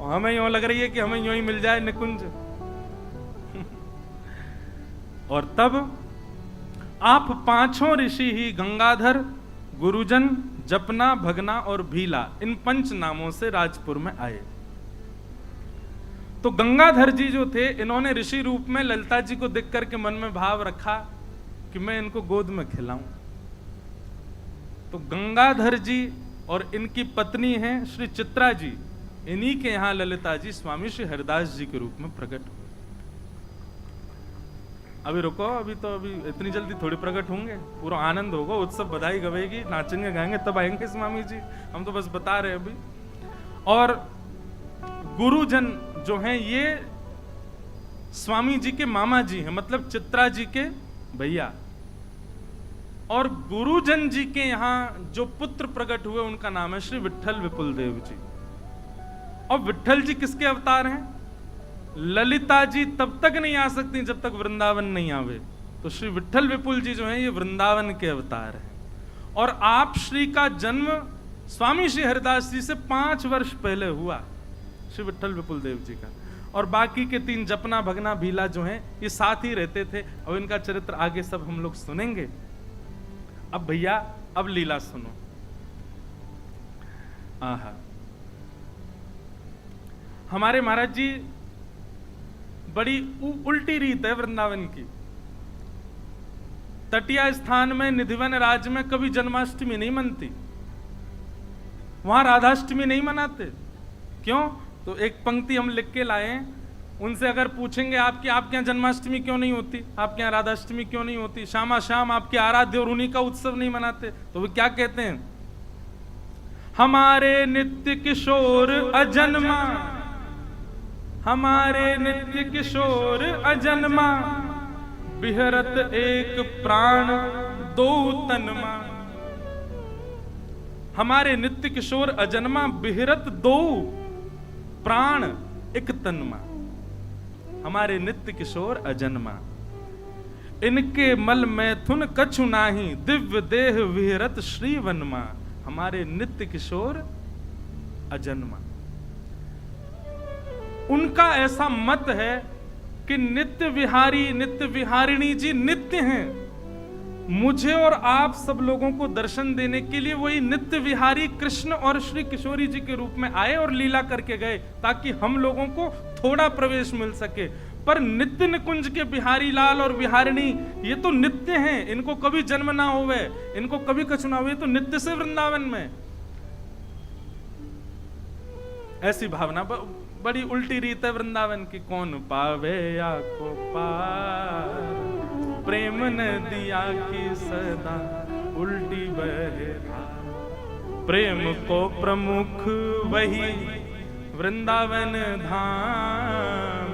हमें यूं लग रही है कि हमें यूं ही मिल जाए निकुंज। और तब आप 5 ऋषि ही गंगाधर, गुरुजन, जपना, भगना और भीला, इन 5 नामों से राजपुर में आए। तो गंगाधर जी जो थे, इन्होंने ऋषि रूप में ललिता जी को देख करके मन में भाव रखा कि मैं इनको गोद में खिलाऊं। तो गंगाधर जी और इनकी पत्नी हैं श्री चित्रा जी, इन्हीं के यहां ललिता जी स्वामी श्री हरिदास जी के रूप में प्रकट हुए। अभी रुको, अभी इतनी जल्दी थोड़ी प्रकट होंगे। पूरा आनंद होगा, उत्सव, बधाई गवेगी, नाचेंगे गाएंगे, तब आएंगे स्वामी जी। हम तो बस बता रहे अभी। और गुरुजन जो हैं ये स्वामी जी के मामा जी हैं, मतलब चित्रा जी के भैया। और गुरुजन जी के यहाँ जो पुत्र प्रकट हुए उनका नाम है श्री विट्ठल विपुल देव जी। और विट्ठल जी किसके अवतार हैं? ललिता जी तब तक नहीं आ सकती जब तक वृंदावन नहीं आवे। तो श्री विट्ठल विपुल जी जो हैं ये वृंदावन के अवतार हैं। और आप श्री का जन्म स्वामी श्री हरिदास जी से 5 वर्ष पहले हुआ, श्री विट्ठल विपुल देव जी का। और बाकी के 3 जपना भगना भीला जो हैं ये साथ ही रहते थे, और इनका चरित्र आगे सब हम लोग सुनेंगे। अब भैया अब लीला सुनो। आहा, हमारे महाराज जी बड़ी उल्टी रीत है वृंदावन की। तटिया स्थान में निधिवन राज में कभी जन्माष्टमी नहीं मनती, वहां राधाष्टमी नहीं मनाते। क्यों? तो एक पंक्ति हम लिख के लाए हैं, उनसे अगर पूछेंगे आपके यहाँ जन्माष्टमी क्यों नहीं होती, आपके यहाँ राधाष्टमी क्यों नहीं होती, श्यामा श्याम आपके आराध्य और उन्हीं का उत्सव नहीं मनाते, तो वो क्या कहते हैं? हमारे नित्य किशोर अजन्मा, हमारे नित्य किशोर अजन्मा, बिहरत एक प्राण दो तनमा। हमारे नित्य किशोर अजन्मा, बिहरत दो प्राण एक तनमा। हमारे नित्य किशोर अजन्मा, इनके मल मैथुन कछु नाही, दिव्य देह विहरत श्री वनमा। हमारे नित्य किशोर अजन्मा। उनका ऐसा मत है कि नित्य विहारी नित्य विहारिणी जी नित्य हैं। मुझे और आप सब लोगों को दर्शन देने के लिए वही नित्य विहारी कृष्ण और श्री किशोरी जी के रूप में आए और लीला करके गए, ताकि हम लोगों को थोड़ा प्रवेश मिल सके। पर नित्य निकुंज के बिहारी लाल और बिहारिणी ये तो नित्य हैं, इनको कभी जन्म ना होवे, इनको कभी कछु ना हुए, तो नित्य से वृंदावन में। ऐसी भावना बड़ी उल्टी रीत है वृंदावन की। कौन पावे या को पार, प्रेम नदिया की सदा उल्टी बहे धार। प्रेम को प्रमुख वही वृंदावन धाम,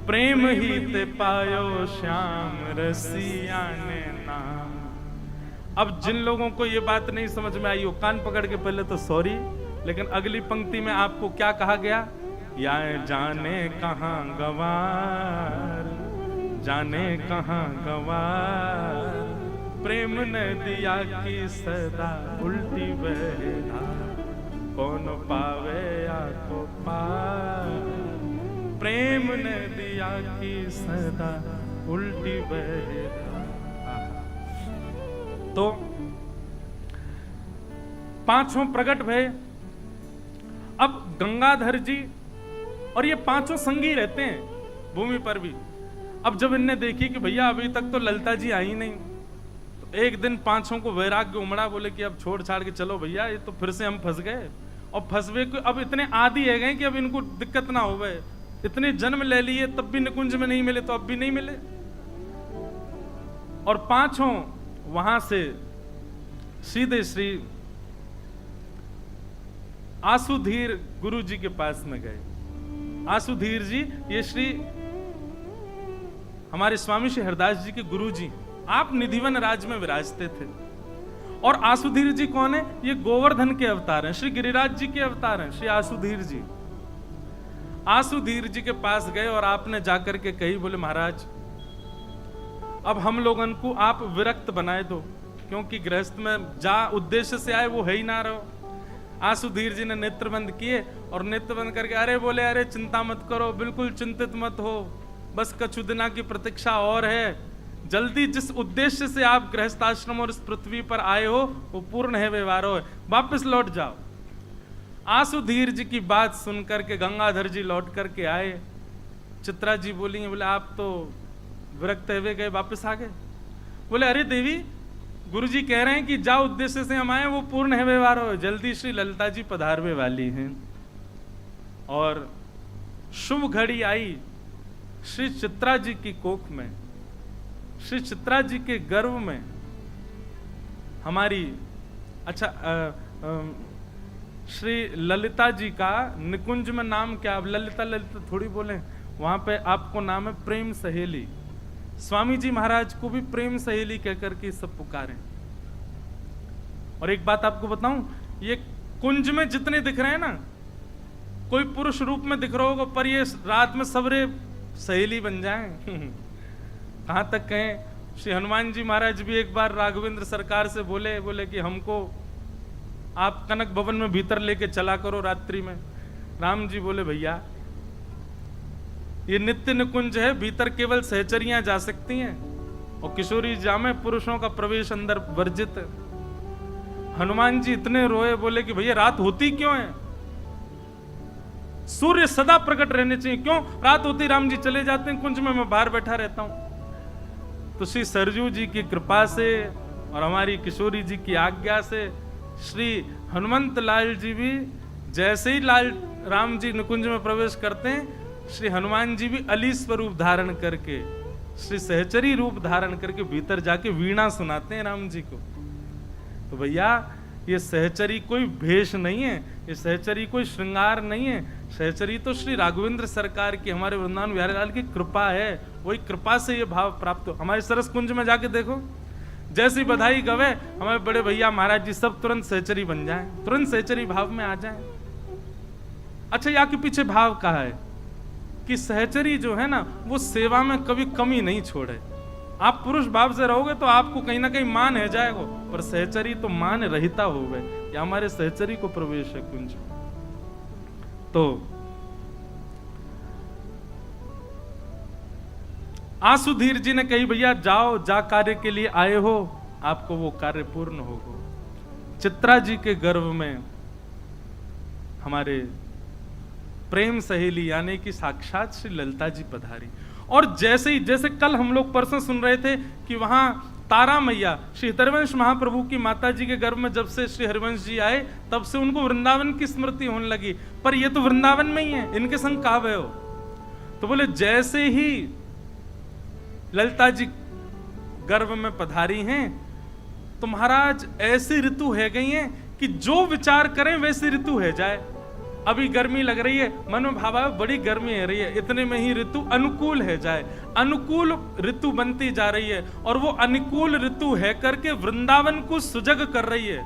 प्रेम ही ते पायो श्याम रसिया ने नाम। अब जिन लोगों को ये बात नहीं समझ में आई वो कान पकड़ के पहले तो सॉरी, लेकिन अगली पंक्ति में आपको क्या कहा गया? या जाने कहां गवार, जाने कहां गवार, प्रेम नदिया की सदा उल्टी बहे धार। कौन पावे या को पार, प्रेम नदिया की सदा उल्टी बहे धार। तो 5 प्रकट भय। अब गंगाधर जी और ये 5 संगी रहते हैं भूमि पर भी। अब जब इनने देखी कि भैया अभी तक तो ललिता जी आई नहीं, तो एक दिन 5 को वैराग्य उमड़ा, बोले कि अब छोड़ छाड़ के चलो भैया, ये तो फिर से हम फंस गए। और फंसवे को अब इतने आदी है गए कि अब इनको दिक्कत ना हो गए। इतने जन्म ले लिए तब भी निकुंज में नहीं मिले, तो अब भी नहीं मिले। और 5 वहां से सीधे श्री आसुधीर गुरु जी के पास में गए। आसुधीर जी ये श्री हमारे स्वामी श्री हरदास जी के गुरु जी, आप निधिवन राज में विराजते थे। और आसुधीर जी कौन है? ये गोवर्धन के अवतार हैं, श्री गिरिराज जी के अवतार हैं श्री आसुधीर जी। आसुधीर जी के पास गए और आपने जाकर के कही, बोले महाराज अब हम लोगन को आप विरक्त बनाए दो, क्योंकि गृहस्थ में जा उद्देश्य से आए वो है ही ना रहो। आसुधीर जी ने नेत्र बंद किए और नेत्र बंद करके अरे बोले, अरे चिंता मत करो, बिल्कुल चिंतित मत हो, बस कछु दिना की प्रतीक्षा और है, जल्दी जिस उद्देश्य से आप गृहस्थाश्रम और इस पृथ्वी पर आए हो वो पूर्ण है, व्यवहार हो, वापस लौट जाओ। आसुधीर जी की बात सुनकर के गंगाधर जी लौट करके आए। चित्रा जी बोली, बोले आप तो विरक्त हुए गए, वापस आ गए। बोले अरे देवी, गुरुजी कह रहे हैं कि जाओ उद्देश्य से हम आए वो पूर्ण है, व्यवहार हो, जल्दी श्री ललिता जी पधारने वाली हैं। और शुभ घड़ी आई श्री चित्रा जी की कोख में, श्री चित्रा जी के गर्भ में हमारी श्री ललिता जी का निकुंज में नाम क्या? अब ललिता ललिता थोड़ी बोले, वहां पे आपको नाम है प्रेम सहेली। स्वामी जी महाराज को भी प्रेम सहेली कहकर के सब पुकारे। और एक बात आपको बताऊं, ये कुंज में जितने दिख रहे हैं ना, कोई पुरुष रूप में दिख रहा होगा, पर ये रात में सबरे सहेली बन जाएं। कहां तक कहें, श्री हनुमान जी महाराज भी एक बार राघवेंद्र सरकार से बोले कि हमको आप कनक भवन में भीतर लेके चला करो रात्रि में। राम जी बोले भैया ये नित्य निकुंज है, भीतर केवल सहचरियां जा सकती हैं और किशोरी जामे पुरुषों का प्रवेश अंदर वर्जित है। हनुमान जी इतने रोए, बोले कि भैया रात होती क्यों है, सूर्य सदा प्रकट रहने चाहिए, क्यों रात होती राम जी चले जाते हैं कुंज में, मैं बाहर बैठा रहता हूं। तो श्री सरजू जी की कृपा से और हमारी किशोरी जी की आज्ञा से श्री हनुमंत लाल जी भी जैसे ही लाल राम जी निकुंज में प्रवेश करते हैं, श्री हनुमान जी भी अली स्वरूप धारण करके, श्री सहचरी रूप धारण करके भीतर जाके वीणा सुनाते हैं राम जी को। तो भैया ये सहचरी कोई भेष नहीं है, ये सहचरी कोई श्रृंगार नहीं है, सहचरी तो श्री राघवेंद्र सरकार की, हमारे वृंदावन बिहारी लाल की कृपा है। वही कृपा से ये भाव प्राप्त हो। हमारे सरस कुंज में जाके देखो, जैसी बधाई गवे हमारे बड़े भैया महाराज जी सब तुरंत सहचरी बन जाएं, तुरंत सहचरी भाव में आ जाएं। अच्छा, यहाँ के पीछे भाव कहा है कि सहचरी जो है ना वो सेवा में कभी कमी नहीं छोड़े। आप पुरुष भाव से रहोगे तो आपको कहीं ना कहीं मान है जाएगा, पर सहचरी तो मान रहता होवे। या हमारे सहचरी को प्रवेश है कुंज। तो आसुधीर जी ने कही भैया जाओ, जा कार्य के लिए आए हो, आपको वो कार्य पूर्ण होगा। चित्रा जी के गर्भ में हमारे प्रेम सहेली यानी कि साक्षात श्री ललिता जी पधारी। और जैसे कल हम लोग परसों सुन रहे थे कि वहां तारा मैया श्री हरिवंश महाप्रभु की माता जी के गर्भ में जब से श्री हरिवंश जी आए तब से उनको वृंदावन की स्मृति होने लगी, पर ये तो वृंदावन में ही है, इनके संग कहां गए हो। तो बोले जैसे ही ललिता जी गर्भ में पधारी हैं तो महाराज ऐसी ऋतु है गई है कि जो विचार करें वैसी ऋतु है जाए। अभी गर्मी लग रही है, मन में भाव आया बड़ी गर्मी है रही है, इतने में ही ऋतु अनुकूल है जाए, अनुकूल ऋतु बनती जा रही है। और वो अनुकूल ऋतु है करके वृंदावन को सुजग कर रही है,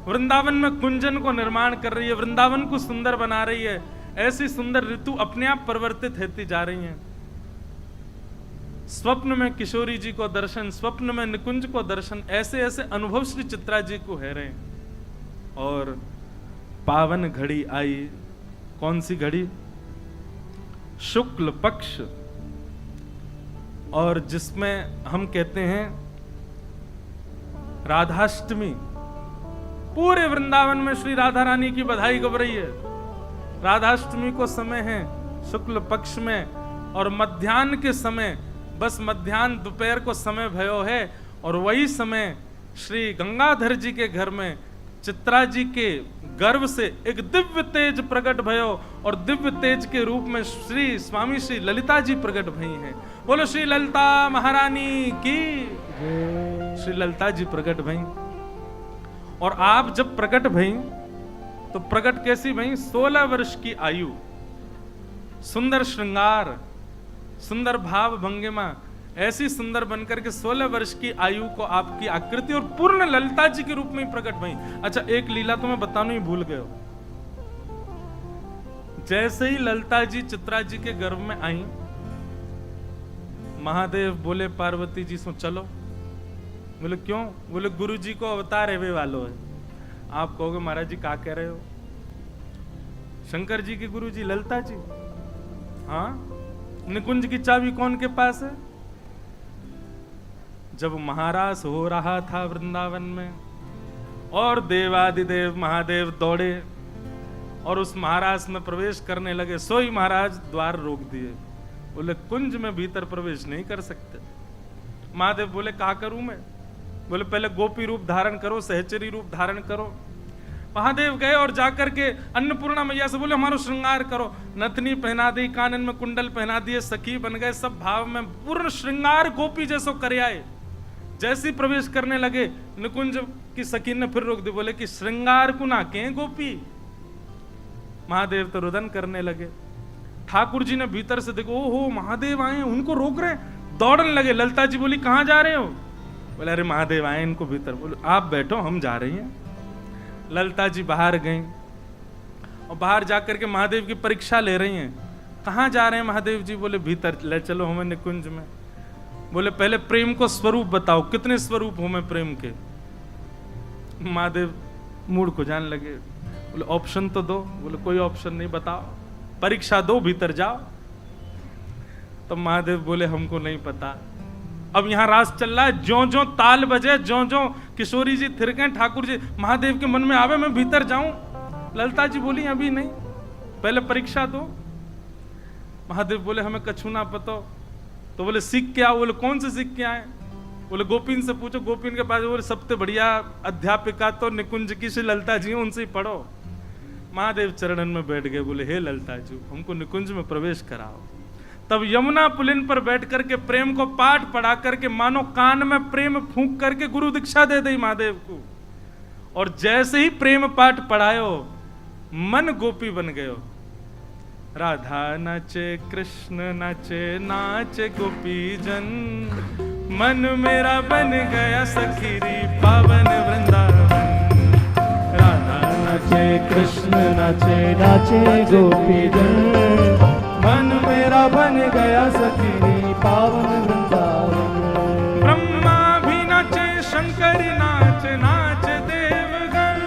वृंदावन में कुंजन को निर्माण कर रही है, वृंदावन को सुंदर बना रही है। ऐसी सुंदर ऋतु अपने आप परिवर्तित होती जा रही है। स्वप्न में किशोरी जी को दर्शन, स्वप्न में निकुंज को दर्शन, ऐसे ऐसे अनुभव श्री चित्रा जी को है रहे। और पावन घड़ी आई, कौन सी घड़ी, शुक्ल पक्ष, और जिसमें हम कहते हैं राधाष्टमी। पूरे वृंदावन में श्री राधा रानी की बधाई गब रही है। राधाष्टमी को समय है शुक्ल पक्ष में, और मध्याह्न के समय, बस मध्याह्न दोपहर को समय भयो है। और वही समय श्री गंगाधर जी के घर में चित्रा जी के गर्भ से एक दिव्य तेज प्रकट भयो, और दिव्य तेज के रूप में श्री स्वामी श्री ललिता जी प्रकट भई हैं। बोलो श्री ललिता महारानी की, श्री ललिता जी प्रकट भई। और आप जब प्रकट भई तो प्रकट कैसी भई, 16 वर्ष की आयु, सुंदर श्रृंगार, सुंदर भाव भंगिमा, ऐसी सुंदर बनकर के 16 वर्ष की आयु को आपकी आकृति और पूर्ण ललिता जी के रूप में ही प्रकट भई। अच्छा, एक लीला तो मैं बताना ही भूल गए हो। जैसे ही ललिता जी चित्रा जी के गर्भ में आई, महादेव बोले पार्वती जी सो चलो। बोले क्यों? बोले गुरु जी को अवतार है वे वालो है। आप कहोगे महाराज जी क्या कह रहे हो? शंकर जी के गुरु जी ललिता जी। हाँ, निकुंज की चाबी कौन के पास है? जब महारास हो रहा था वृंदावन में और देवादिदेव महादेव दौड़े और उस महारास में प्रवेश करने लगे, सोई महाराज द्वार रोक दिए। बोले कुंज में भीतर प्रवेश नहीं कर सकते। महादेव बोले क्या करूं मैं? बोले पहले गोपी रूप धारण करो, सहचरी रूप धारण करो। महादेव गए और जाकर के अन्नपूर्णा मैया से बोले हमारा श्रृंगार करो। नथनी पहना दी, कानन में कुंडल पहना दिए, सखी बन गए, सब भाव में पूर्ण श्रृंगार गोपी जैसो कर आए। जैसे प्रवेश करने लगे, निकुंज की सखी ने फिर रोक दी, बोले कि श्रृंगार को ना के गोपी। महादेव तो रुदन करने लगे, ठाकुर जी ने भीतर से देखो, ओहो महादेव आए हैं, उनको रोक रहे हैं, दौड़ने लगे। ललिता जी बोली कहां जा रहे हो? बोले अरे महादेव आए इनको भीतर। बोले आप बैठो, हम जा रही हैं। ललिता जी बाहर गई और बाहर जाकर के महादेव की परीक्षा ले रही हैं। कहां जा रहे हैं महादेव जी? बोले भीतर ले चलो हमें निकुंज में। बोले पहले प्रेम को स्वरूप बताओ, कितने स्वरूप हो मैं प्रेम के? महादेव मूड को जान लगे। बोले ऑप्शन तो दो। बोले कोई ऑप्शन नहीं, बताओ, परीक्षा दो, भीतर जाओ। तो महादेव बोले हमको नहीं पता। अब यहां रास चल रहा है, ज्यों ज्यों ताल बजे, ज्यों ज्यों किशोरी जी थिरके, ठाकुर जी, महादेव के मन में आवे मैं भीतर जाऊं। ललिता जी बोली अभी नहीं, पहले परीक्षा दो। महादेव बोले हमें कछु ना पता। तो बोले सीख के आओ। बोले कौन से सीख के आए? बोले गोपीन से पूछो। गोपीन के पास। बोले सबसे बढ़िया अध्यापिका तो निकुंज की श्री ललिता जी, उनसे ही पढ़ो। महादेव चरणन में बैठ गए। बोले हे ललिता जी, हमको निकुंज में प्रवेश कराओ। तब यमुना पुलिन पर बैठ करके प्रेम को पाठ पढ़ा करके मानो कान में प्रेम फूंक करके गुरु दीक्षा दे दी महादेव को। और जैसे ही प्रेम पाठ पढ़ायो, मन गोपी बन गयो। राधा नाचे कृष्ण नाचे, नाचे गोपी जन, मन मेरा बन गया सखीरी पावन वृंदावन। राधा नाचे कृष्ण नाचे, नाचे गोपी जन, मन मेरा बन गया सखी पावन वृंदावन। ब्रह्मा भी नाचे, शंकर नाचे, नाचे देवगण।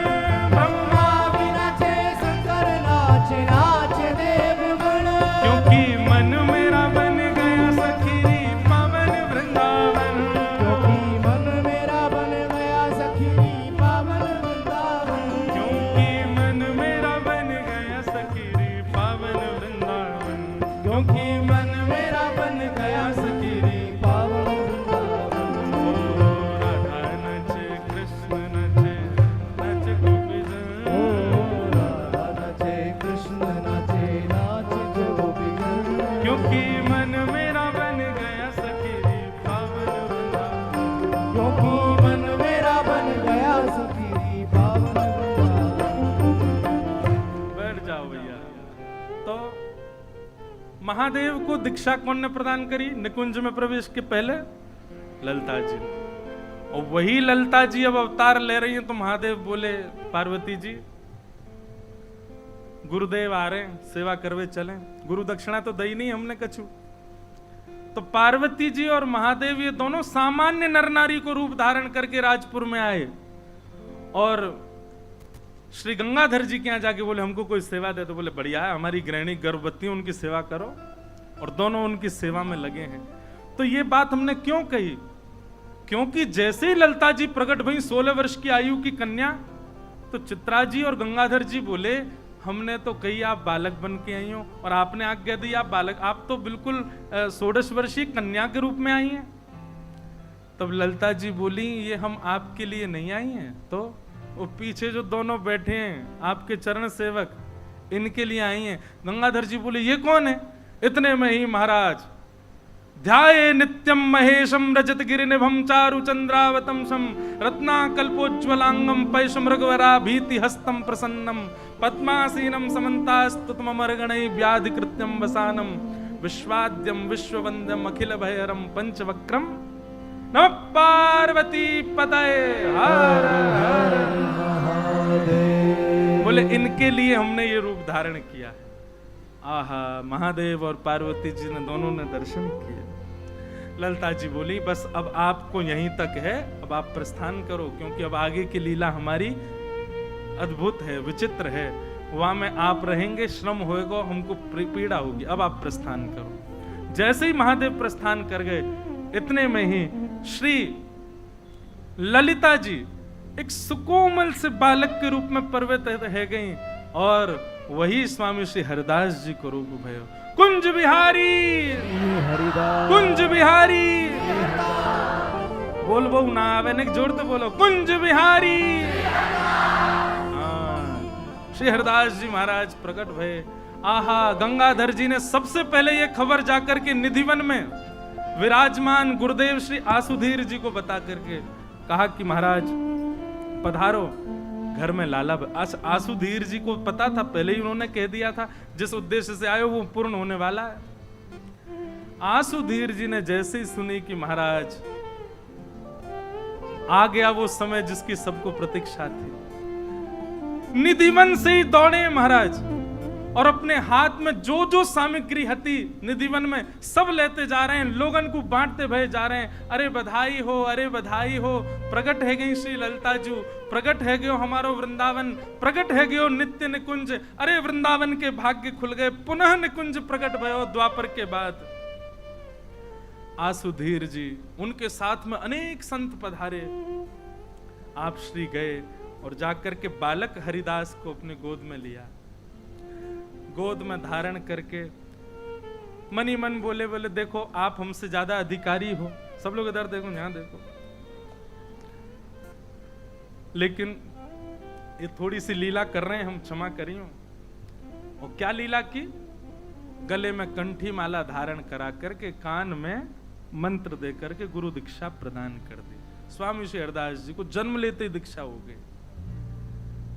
ब्रह्मा भी नाचे, शंकर नाचे, नाचे देवगण। क्योंकि मन मेरा बन गया सखीरी पावन वृंदावन। क्योंकि मन मेरा बन गया सखी पावन वृंदावन। क्योंकि मन मेरा बन गया सखीरी पावन वृंदावन। क्योंकि मन मेरा बन गया सखी पावन वृंदावन। ओ राधा नाचे कृष्ण नाचे, नाचे गोपी जन। ओ राधा नाचे कृष्ण नाचे, नाचे गोपी जन। क्योंकि मन मेरा बन गया सखीरी पावन वृंदावन। क्योंकि मन मेरा बन गया सखी पावन वृंदावन। बैठ जाओ भैया। तो महादेव को दीक्षा कौन ने प्रदान करी निकुंज में प्रवेश के पहले? ललिता जी ने। और वही ललिता जी अब अवतार ले रही हैं। तो महादेव बोले पार्वती जी, गुरुदेव आ रहे हैं, सेवा करवे चलें। गुरु दक्षिणा तो दई नहीं हमने कछु। तो पार्वती जी और महादेव ये दोनों सामान्य नर नारी को रूप धारण करके राजपुर में आए और श्री गंगाधर जी के यहाँ जाके बोले हमको कोई सेवा दे। तो बोले बढ़िया है, हमारी गृहिणी गर्भवती, उनकी सेवा करो। और दोनों उनकी सेवा में लगे हैं। तो ये बात हमने क्यों कही? क्योंकि जैसे ही ललिता जी प्रकट भई 16 वर्ष की आयु की कन्या, तो चित्रा जी और गंगाधर जी बोले हमने तो कही आप बालक बन के आई हो और आपने आज्ञा दी आप बालक, आप तो बिल्कुल 16 वर्षीय कन्या के रूप में आई हैं। तब ललिता जी बोली ये हम आपके लिए नहीं आई हैं, तो वो पीछे जो दोनों बैठे हैं आपके चरण सेवक, इनके लिए आई हैं। गंगाधर जी बोले ये कौन है? इतने में ही महाराज ध्याये नित्यम महेशम रजत गिरिनिभम चारु चंद्रावतंसम रत्नाकल्पोज्ज्वलांगम पैशम रघुवरा भीति हस्तम प्रसन्नम पद्मासीनम समन्तास्तुतमर्गणै व्याधिकृत्यम वसानम विश्वाद्यम विश्ववंद्यम अखिल भैरम पंचवक्रम नमः पार्वती पतये हर हर महादेव। बोले इनके लिए हमने ये रूप धारण किया है। आहा, महादेव और पार्वती जी ने दोनों ने दर्शन किए। ललिता जी बोली बस अब आपको यहीं तक है, अब आप प्रस्थान करो, क्योंकि अब आगे की लीला हमारी अद्भुत है, विचित्र है। वहां में आप रहेंगे, श्रम होएगा, हमको पीड़ा होगी, अब आप प्रस्थान करो। जैसे ही महादेव प्रस्थान कर गए, इतने में ही श्री ललिता जी एक सुकोमल से बालक के रूप में पर्वत है गई और वही स्वामी श्री हरिदास जी को रूप भयो। कुंज बिहारी हरिदास, कुंज बिहारी बोल बहु ना आवे ने जोड़ तो बोलो कुंज बिहारी। श्री हरिदास जी महाराज प्रकट भये। आहा, गंगाधर जी ने सबसे पहले ये खबर जाकर के निधिवन में विराजमान गुरुदेव श्री आसुधीर जी को बता करके कहा कि महाराज पधारो। घर में लाला आसुधीर जी को पता था, पहले ही उन्होंने कह दिया था जिस उद्देश्य से आए वो पूर्ण होने वाला है। आसुधीर जी ने जैसे ही सुनी कि महाराज आ गया वो समय जिसकी सबको प्रतीक्षा थी, निधिवन से ही दौड़े महाराज और अपने हाथ में जो जो सामग्री हती निधिवन में सब लेते जा रहे हैं, लोगन को बांटते भय जा रहे हैं। अरे बधाई हो, अरे बधाई हो, प्रकट है गई श्री ललिता जू, प्रकट है गयो हमारो वृंदावन, प्रकट है गयो नित्य निकुंज। अरे वृंदावन के भाग्य खुल गए, पुनः निकुंज प्रकट भयो द्वापर के बाद। आसुधीर जी, उनके साथ में अनेक संत पधारे। आप श्री गए और जाकर के बालक हरिदास को अपने गोद में लिया, गोद में धारण करके मनी मन बोले बोले देखो आप हमसे ज्यादा अधिकारी हो। सब लोग इधर देखो, यहां देखो। लेकिन ये थोड़ी सी लीला कर रहे हैं, हम क्षमा करियो। और क्या लीला की? गले में कंठी माला धारण करा करके कान में मंत्र दे करके गुरु दीक्षा प्रदान कर दी। स्वामी श्री हरदास जी को जन्म लेते ही दीक्षा हो गई।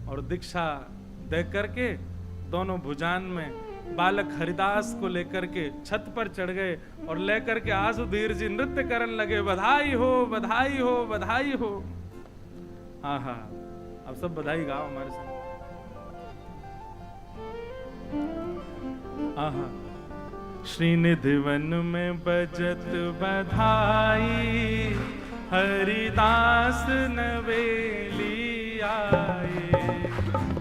और दीक्षा दे करके दोनों भुजान में बालक हरिदास को लेकर के छत पर चढ़ गए और लेकर के आसुधीर जी नृत्य करने लगे। बधाई हो, बधाई हो, बधाई हो। आहा, अब सब बधाई गाओ हमारे साथ। आहा, श्रीनिधिवन में बजत बधाई, हरिदास नवेली आए।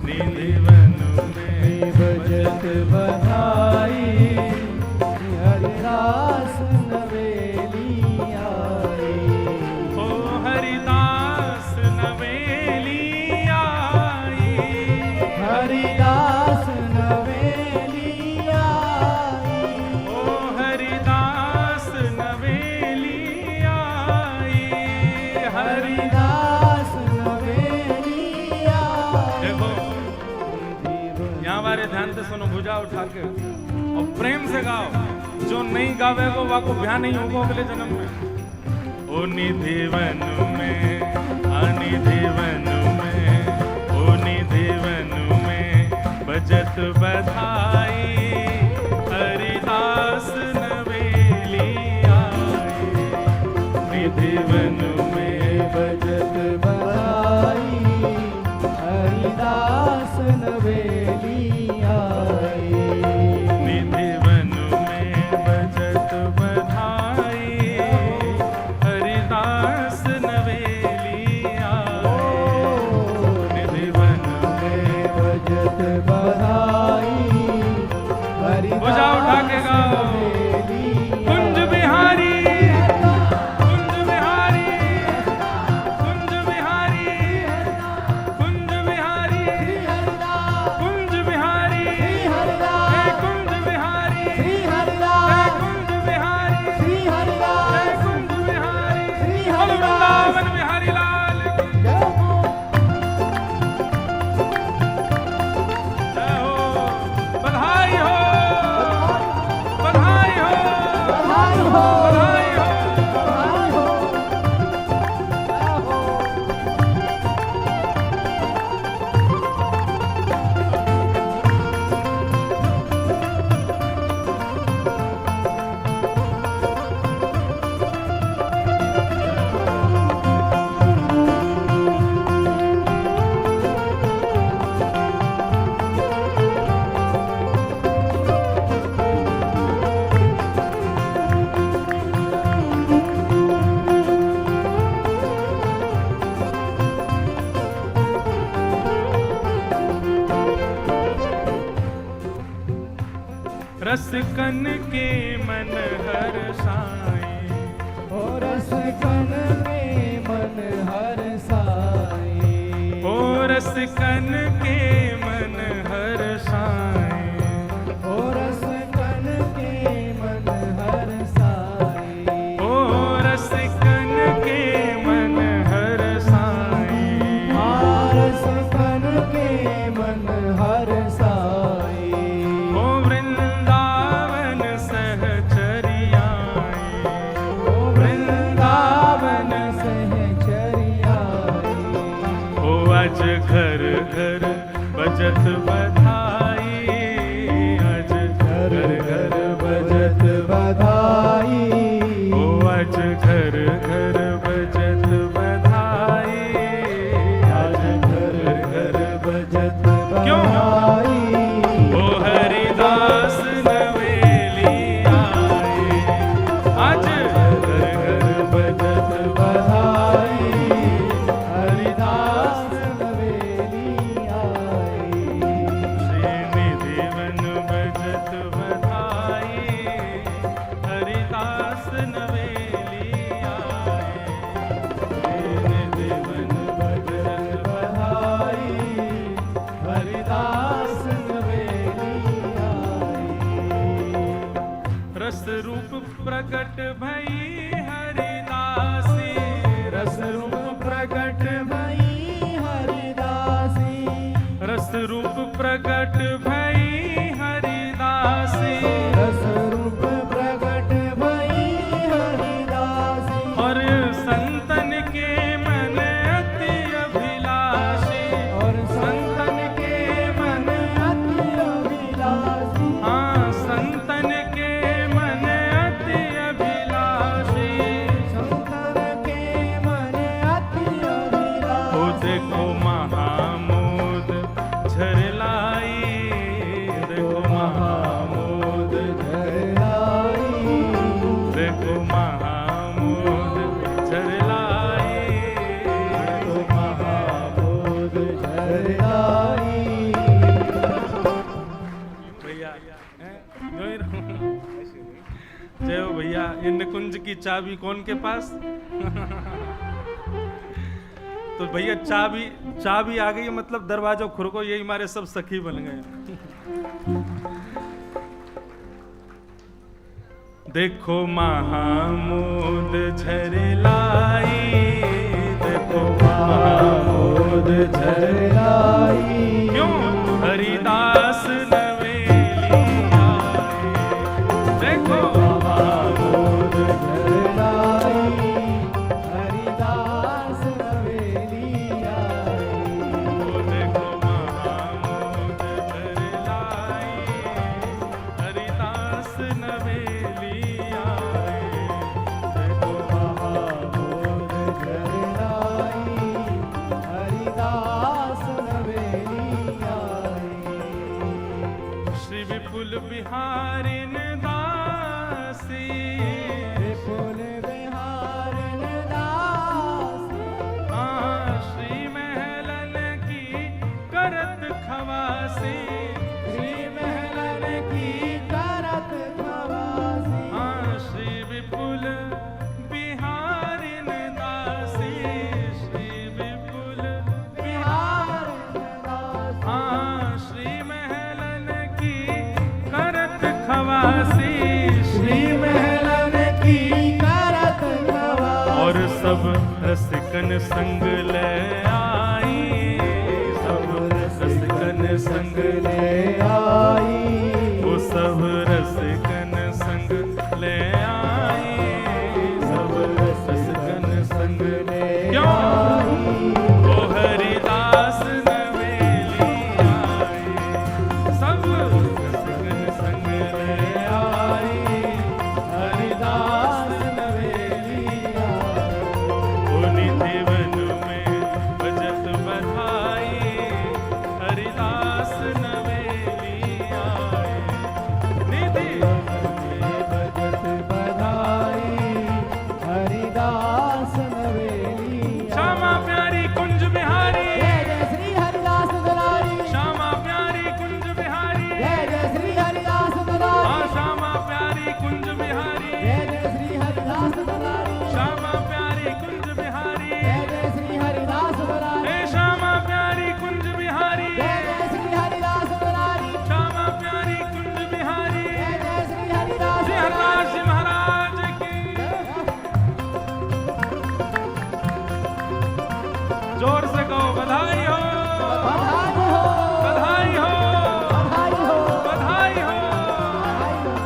निधिवन में बजत बधाई, हरिदास नवेली आए। ओ हरिदास नवेली आई, हरिदास नवेली आई। ओ हरिदास नवेली आई, हरिदास नवेली आई। देखो यहाँ हमारे ध्यान से सुनो, भुजा उठा के और प्रेम से गाओ। जो नहीं गावेगा वो को ब्याह नहीं होगा अगले जन्म में। ओ निधिवन में, निधिवन में, ओ निधिवन में बजत बधाई, हरिदास नवेली आई। निधिवन में बजत बधाई, हरिदास नवेली आई। निधिवन में बजत बधाई, हरिदास नवेली आई। निधिवन में बजत बधाई, भुजा उठा के गाओ। कुंज बिहारी, कुंज बिहारी, कुंज बिहारी, कुंज बिहारी, कुंज बिहारी, हे कुंज बिहारी, हे कुंज बिहारी, हे कुंज बिहारी, बोल वृंदावन बिहारी लाल की जय हो। बधाई हो, बधाई हो, बधाई हो। रसकन के मन हर्षाए, ओ रसकन में मन हर्षाए। ओ रसकन के मन हर्षाए, ओ रसकन के मन हर्षाए। ओ रसकन के मन हर्षाए। रसकन के मन हर्षाए। ओ वृंदावन सहचरियाए, ओ वृंदावन सहचरियाए। ओ आज घर बजत बधाई, आज घर घर बजत बधाई, ओ आज घर घर बजत बधाई, आज घर घर बजत क्यों? बधाई। ओ हरिदास नवेली आए, आज घर घर बजत बधाई, हरिदास नवेली आई। श्रीनिधिवन बजत बधाई, हरिदास नवेली आए, श्रीनिधिवन बजत बधाई, हरिदास नवेली आई। रस रूप प्रकट भई हरिदासी, रस रूप प्रकट भई हरिदासी, रस रूप प्रकट भई हरिदासी, रस रूप प्रकट भई हरिदासी। और संतन के मन अति अभिलाषी, और संतन के मन अति अभिलाषी, हाँ संतन के मन अति अभिलाषी, संतन के मन अति अभिलाषी। ओ देखो महामोद झरलाई, देखो महामोद, झरलाई, देखो महामोद झरलाई, तो महाबोध झरलाई। भैया हैं? जो ही रहूं। जय हो भैया। इन कुंज की चाबी कौन के पास? तो भैया चाबी आ गई, मतलब दरवाजा खुरको, यही हमारे सब सखी बन गए। देखो महामोद झरलाई, देखो महामोद झरलाई, क्यों? हरिदास नवेली आए, देखो महाबोध झरलाई, हरिदास नवेली आई। ओ देखो महामोद झरलाई, हरिदास नवेली आए, देखो महाबोध झरलाई, हरिदास नवेली आई। श्री विपुल बिहारिन दासी, विपुल बिहारिन दासी, हाँ श्री महलन की करत खवासी, श्री महलन की करत खवासी। हाँ श्री विपुल बिहारिन दासी, श्री विपुल बिहारिन दासी, हाँ श्री महलन की करत खवासी, श्री महलन की करत खवासी। और सब रसिकन संग ले आई, सब रसिकन संग ले आई, वो सब रसिकन संग ले आई, सब रसिकन संग ले क्यों? आई। ओ हरिदास नवेली आई, सब रसिकन संग ले आई, हरिदास नवेली आई। ओ निधि वन में बजत बधाई, हरिदास नवेली आए, निधि बजत बधाई, हरिदास नवेली आई। श्यामा प्यारी कुंज बिहारी, जय जय श्री हरिदास दुलारी, श्यामा प्यारी कुंज बिहारी, जय जय श्री हरिदास दुलारी, हाँ श्यामा प्यारी कुंज बिहारी, जय जय श्री हरिदास दुलारी, श्यामा प्यारी कुंज बिहारी, जय जय श्री हरिदास दुलारी, हे श्यामा प्यारी कुंज बिहारी, जय जय श्री हरिदास दुलारी, श्यामा प्यारी कुंज बिहारी, जय जय श्री हरिदास श्री हरदास जी महाराज की। जोर से कहो बधाई हो, बधाई हो, बधाई हो, बधाई हो, बधाई हो। बधाई हो।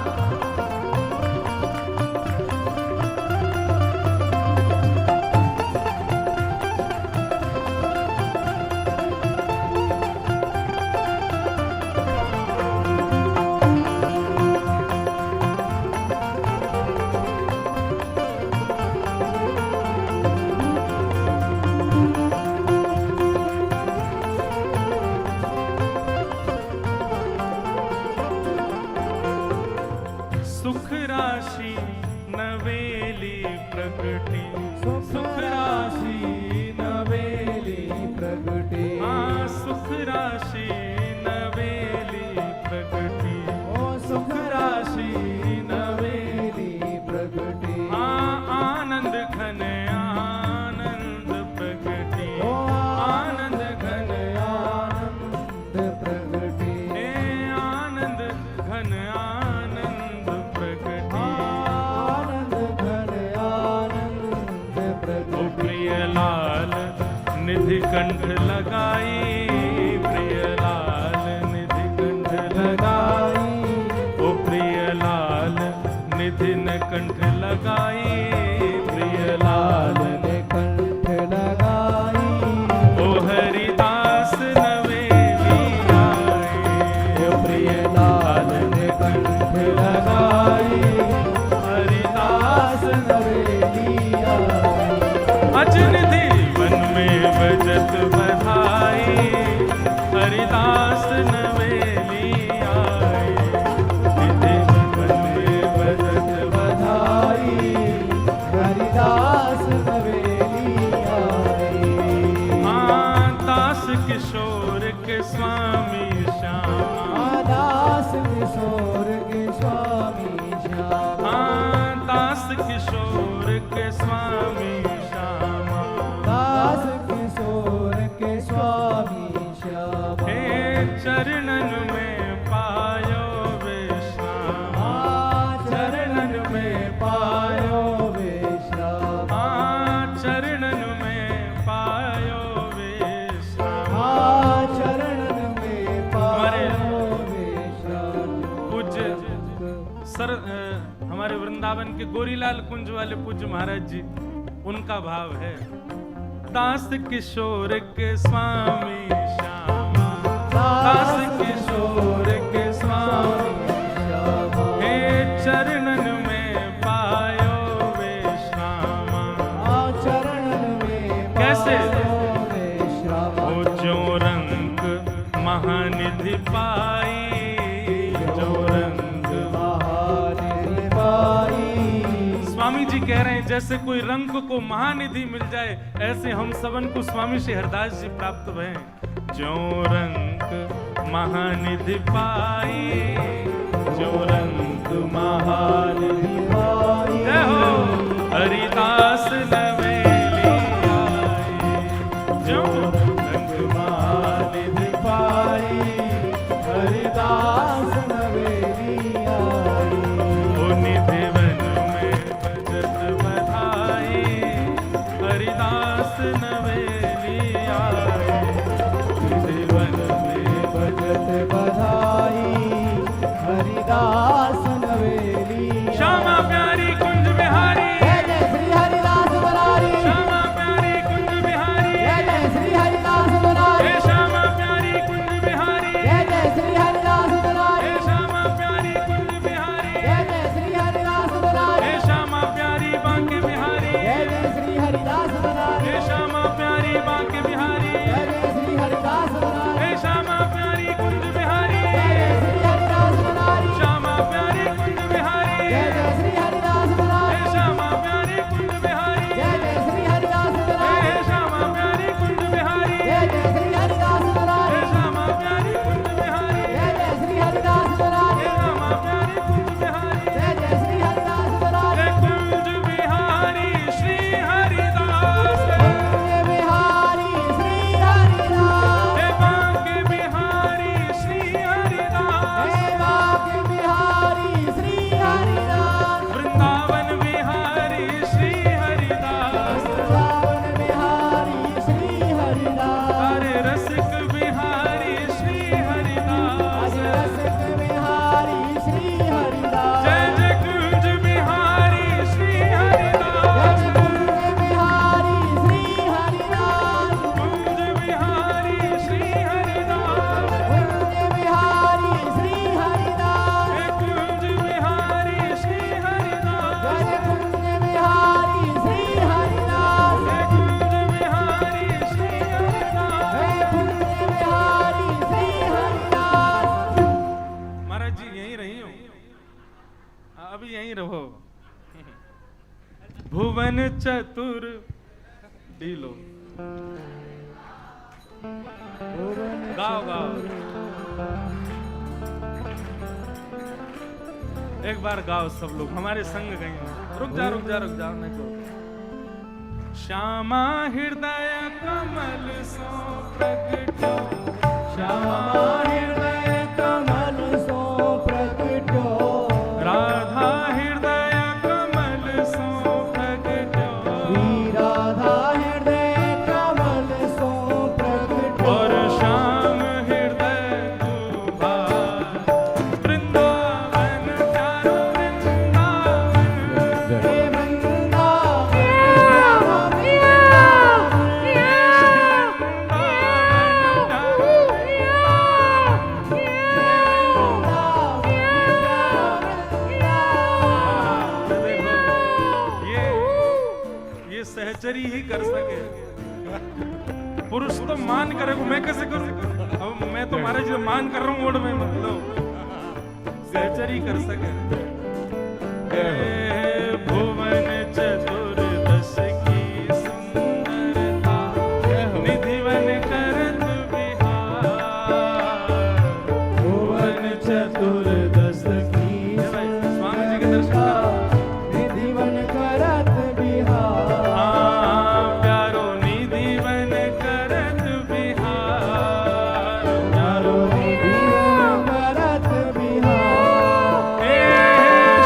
कंठ लगाई, प्रिय लाल निधि कंठ लगाई, ओ प्रिय लाल निधि ने कंठ लगाई, प्रिय लाल ने कंठ लगाई, ओ हरिदास नवेली आए, ओ प्रिय लाल ने कंठ लगाई, हरिदास नवेली आई। अजनिधि वन में बजत बधाई, हरिदास नवेली आए, निधि वन में बजत बधाई, हरिदास नवेली आई। दास किशोर के स्वामी श्यामा, दास किशोर के स्वामी श्यामा, दास किशोर के स्वामी श्यामा, दास किशोर के स्वामी श्यामा। हे चरणन में पायो विश्राम, चरणन में पायो विश्राम, चरणन में पायो विश्राम। चरणन में पायो विश्राम। पूज्य सर हमारे वृंदावन के गोरीलाल कुंज वाले पूज्य महाराज जी, उनका भाव है दास किशोर के स्वामी श्यामा, दास किशोर के स्वामी श्यामा, हे चरणन में पायो विश्रामा। चरणन में कैसे? पायो विश्राम। ओ जो रंग महानिधि पाई, जो रंग महानिधि पाई। स्वामी जी कह रहे हैं जैसे कोई रंग को महानिधि मिल जाए, ऐसे हम सबन को स्वामी श्री हरदास जी प्राप्त भय। जो रंग महानिधि पाई, जो रंग महानिधि पाई। जय हो हरिदास नवेली आई, जो रंग महानिधि पाई, हरिदास नवेली आई। ओ निधि वन में बजत बधाई, हरिदास नवेली आए, निधि वन में बजत बधाई, हरिदास नवेली आई। श्यामा प्यारी कुंज बिहारी, जय जय श्री हरिदास मुरारी, श्यामा प्यारी कुंज बिहारी, जय जय श्री हरिदास मुरारी, हे श्यामा प्यारी कुंज बिहारी, जय जय श्री हरिदास मुरारी, हे श्यामा प्यारी कुंज बिहारी, जय जय श्री हरिदास मुरारी, हे श्यामा प्यारी बांके बिहारी, जय जय श्री हरिदास मुरारी, हे श्यामा प्यारी बांके बिहारी, जय जय श्री हरिदास मुरारी, हे श्यामा प्यारी कुंज बिहारी, जय जय श्री हरिदास मुरारी, श्यामा प्यारी कुंज बिहारी, जय जय श्री हरिदास मुरारी, हे श्यामा प्यारी कुंज बिहारी, जय जय श्री हरिदास मुरारी, हे श्यामा प्यारी कुंज बिहारी, जय जय श्री हरिदास मुरारी, हे श्यामा प्यारी कुंज बिहारी, जय जय श्री हरिदास मुरारी, हे श्यामा प्यारी कुंज बिहारी, जय जय श्री हरिदास मुरारी, हे कुंज बिहारी श्री हरिदास, कुंज बिहारी श्री हरिदास, हे बांके बिहारी श्री हरिदास, हे बांके बिहारी श्री हरिदास, वृंदावन बिहारी श्री हरिदास, वृंदावन बिहारी श्री हरिदास, हरे रसिक बिहारी श्री हरिदास, रसिक बिहारी श्री हरिदास, जय जय कुंज बिहारी श्री हरिदास, जय कुंज बिहारी श्री हरिदास, कुंज बिहारी श्री हरिदास, कुंज बिहारी श्री हरिदास, हे कुंज बिहारी श्री हरिदास, जय कुंज बिहारी श्री हरिदास, हे कुंज बिहारी श्री हरिदास। जय कुंज बिहारी श्री हरिदास। महाराज जी यहीं रही हो, अभी यहीं रहो। भुवन चतुर डीलो गाओ गाओ, एक बार गाओ सब लोग हमारे संग गए। रुक जा रुक जा रुक जा, नहीं करो। श्यामा हृदय कमल सो प्रगटो, श्यामा हृदय कमल सो प्रगटो, राधा हृदय कमल सो प्रगटो, राधा हृदय कमल सो सहचरी ही कर सके। पुरुष तो मान करे, मैं कैसे करूं? अब मैं तो महाराज जी मान कर रहा हूं ओड में, मतलब सहचरी कर सके। भुवन चतुर्दश की सुंदरता, निधिवन करत बिहार। भुवन चतुर्दश की स्वामी जी के दर्शन करो। निधिवन करत बिहार। प्यारो निधिवन करत बिहार। प्यारो निधिवन करत बिहार।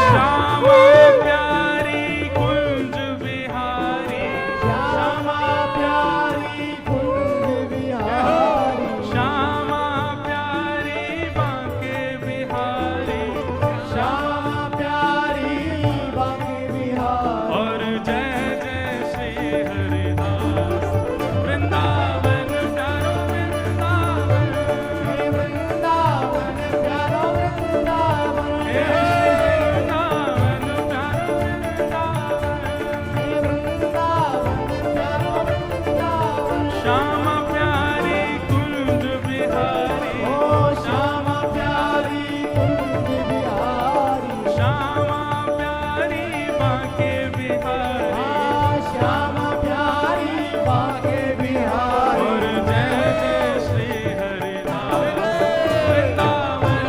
श्यामा प्यारी कुंज बिहारी। श्यामा प्यारी कुंज बिहारी। श्यामा प्यारी बांके बिहारी। श्यामा प्यारी बांके बिहार। और जय जय श्री हरिदास वृंदावन प्यारो वृंदावन। हे वृंदावन प्यारो वृंदावन। हे वृंदावन प्यारो वृंदावन। हे वृंदावन प्यारो वृंदावन। श्यामा प्यारी कुंज बिहारी। ओ श्यामा प्यारी कुंज बिहारी। श्यामा प्यारी बांके बिहारी। श्यामा प्यारी बांके बिहारी। और जय जय श्री हरिदास वृंदावन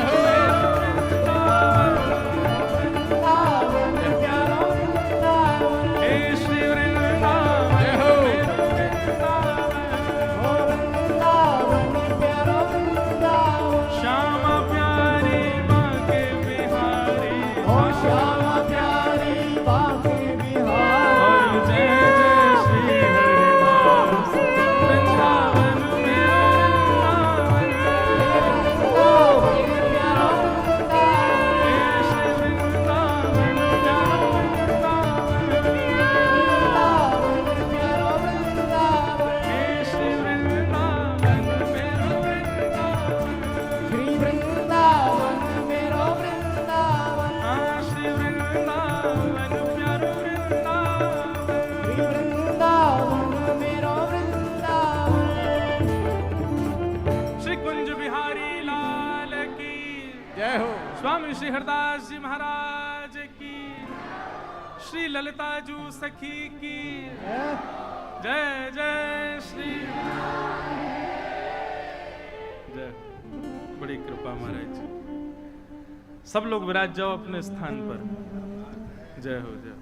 वृंदावन प्यारो वृंदावन। हे श्री वृंदावन ओ वृंदावन प्यारो वृंदावन। श्यामा प्यारी बांके बिहारी। ओ श्यामा प्यारी बांके बिहारी। और जय जय श्री हरिदास वृंदावन मेरो वृंदावन। वृंदावन प्यारो वृंदावन। हे श्री वृंदावन प्यारो वृंदावन। वृंदावन प्यारो वृंदावन। हे श्री वृंदावन मेरो वृंदावन। श्री वृंदावन मेरो वृंदावन। श्री वृंदावन प्यारो वृंदावन। श्री वृंदावन मेरो वृंदावन। श्री कुंज बिहारी लाल की जय हो। स्वामी श्री हरदास जी महाराज की, श्री ललिता जू सखी की जय जय श्री जय। बड़ी कृपा महाराज जी। सब लोग विराज जाओ अपने स्थान पर। जय हो जय।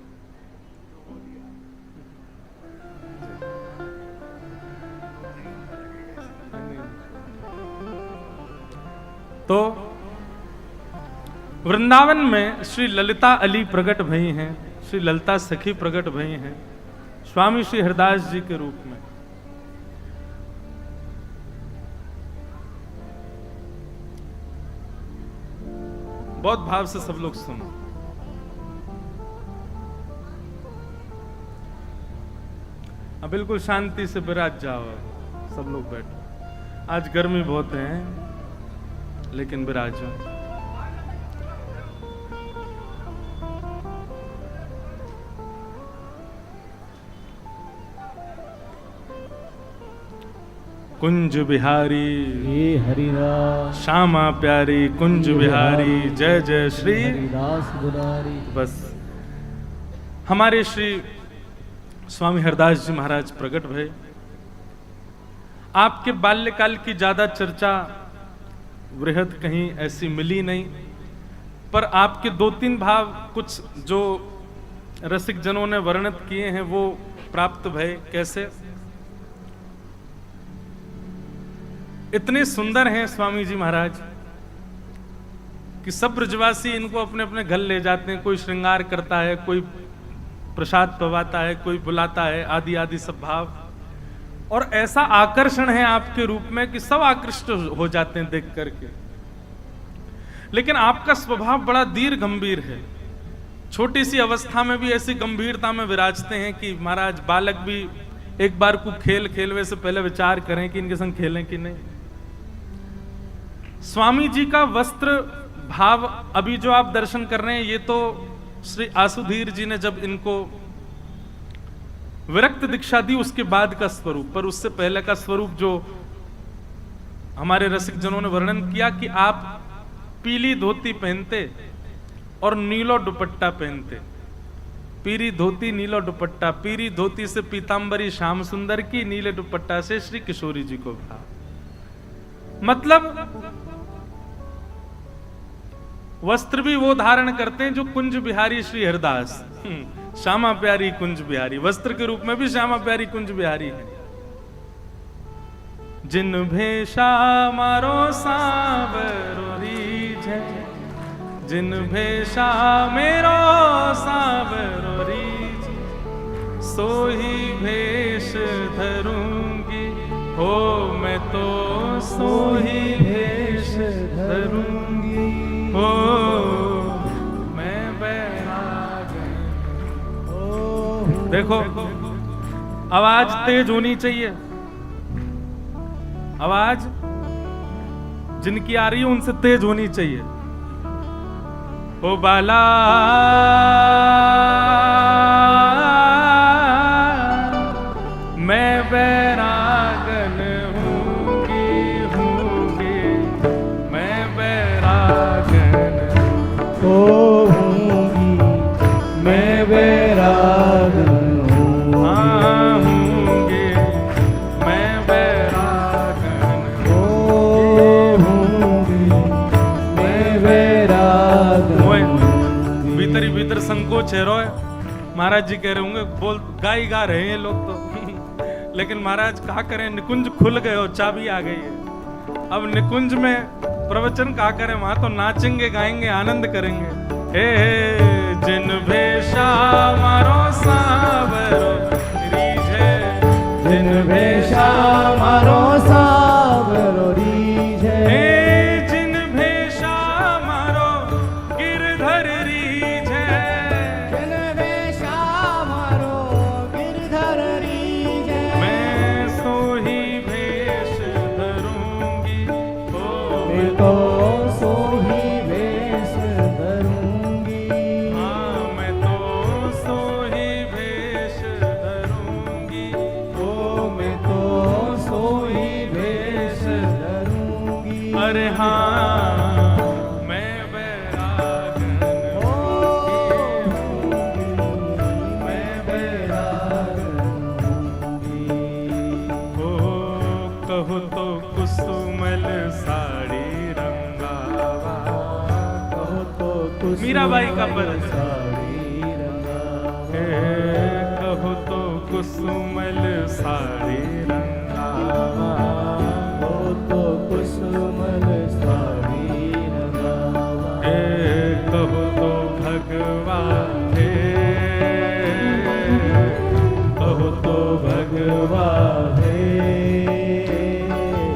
तो वृंदावन में श्री ललिता अली प्रकट भई हैं, श्री ललिता सखी प्रकट भई हैं स्वामी श्री हरदास जी के रूप में। बहुत भाव से सब लोग सुनो। अब बिल्कुल शांति से विराज जाओ, सब लोग बैठो। आज गर्मी बहुत है लेकिन विराजो। कुंज बिहारी हे हरिदास श्यामा प्यारी कुंज बिहारी जय जय श्री हरिदास गुनारी। बस हमारे श्री स्वामी हरदास जी महाराज प्रकट भय। आपके बाल्यकाल की ज्यादा चर्चा वृहद कहीं ऐसी मिली नहीं, पर आपके दो तीन भाव कुछ जो रसिक जनों ने वर्णित किए हैं वो प्राप्त भय। कैसे? इतने सुंदर हैं स्वामी जी महाराज कि सब ब्रजवासी इनको अपने अपने घर ले जाते हैं। कोई श्रृंगार करता है, कोई प्रसाद पवाता है, कोई बुलाता है, आदि आदि सब भाव। और ऐसा आकर्षण है आपके रूप में कि सब आकृष्ट हो जाते हैं देख करके। लेकिन आपका स्वभाव बड़ा दीर्घ गंभीर है। छोटी सी अवस्था में भी ऐसी गंभीरता में विराजते हैं कि महाराज बालक भी एक बार को खेल खेलवे से पहले विचार करें कि इनके संग खेलें कि नहीं। स्वामी जी का वस्त्र भाव अभी जो आप दर्शन कर रहे हैं, ये तो श्री आसुधीर जी ने जब इनको विरक्त दीक्षा दी उसके बाद का स्वरूप, पर उससे पहले का स्वरूप जो हमारे रसिक जनों ने वर्णन किया कि आप पीली धोती पहनते और नीलो दुपट्टा पहनते। पीली धोती नीलो दुपट्टा, पीली धोती से पीतांबरी श्याम सुंदर की, नीले दुपट्टा से श्री किशोरी जी को भा। मतलब वस्त्र भी वो धारण करते हैं जो कुंज बिहारी श्री हरदास, श्यामा प्यारी कुंज बिहारी, वस्त्र के रूप में भी श्यामा प्यारी कुंज बिहारी है। जिन भेषा मारो सांवरो रीझे, जिन भेषा मेरो सांवरो रीझे, सोही भेष धरूंगी हो मैं तो सोही भेष धरूंगी हो मैं बैरागन। देखो आवाज तेज होनी चाहिए, आवाज जिनकी आ रही है उनसे तेज होनी चाहिए। ओ बाला मैं बैरागन हूँगी हूँगी मैं बैरागन हूँगी मैं बैरागन भीतर संकोच है रोए। महाराज जी कह रहे होंगे बोल गाई गा रहे हैं लोग तो लेकिन महाराज कहा करें, निकुंज खुल गए और चाबी आ गई है। अब निकुंज में प्रवचन कहा करें, वहां तो नाचेंगे गाएंगे आनंद करेंगे। हे जिन भेषा मारो सांवरो रीझे, जिन भेषा मारो सांवरो रीझे, जिन भेषा मारो गिरधर रीझे, जिन भेषा मारो गिरधर रीझे, मैं सोही भेष धरूंगी ओ मैं तो सोही भेष धरूंगी, हाँ मैं तो सोही भेष धरूंगी ओ मैं तो सोही भेष धरूंगी। अरे हाँ मैं बैरागन मैं बैरागन हो, कहो तो कुसुमल साड़ी रंगावा, कहो तो कुछ मीराबाई का पद है। साड़ी रंगावा, कहो तो कुसुमल साड़ी रंगावा, कहो तो कुसुमल साड़ी रंगावा, कहो तो भगवा हे, कहो तो भगवा हे,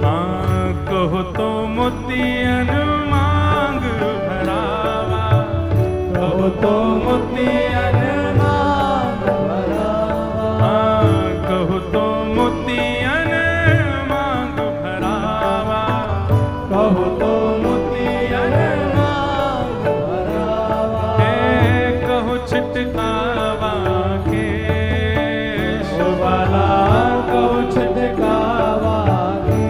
हाँ कहो तो मोतियन मांग भरावा, कहो तो मोतियन मांग भरावा, हाँ कहो तो मोतियन मांग भरावा, कहो तो मोतियन मांग भरावा, कहो छिटकावा के वाला कहो छिटकावा के,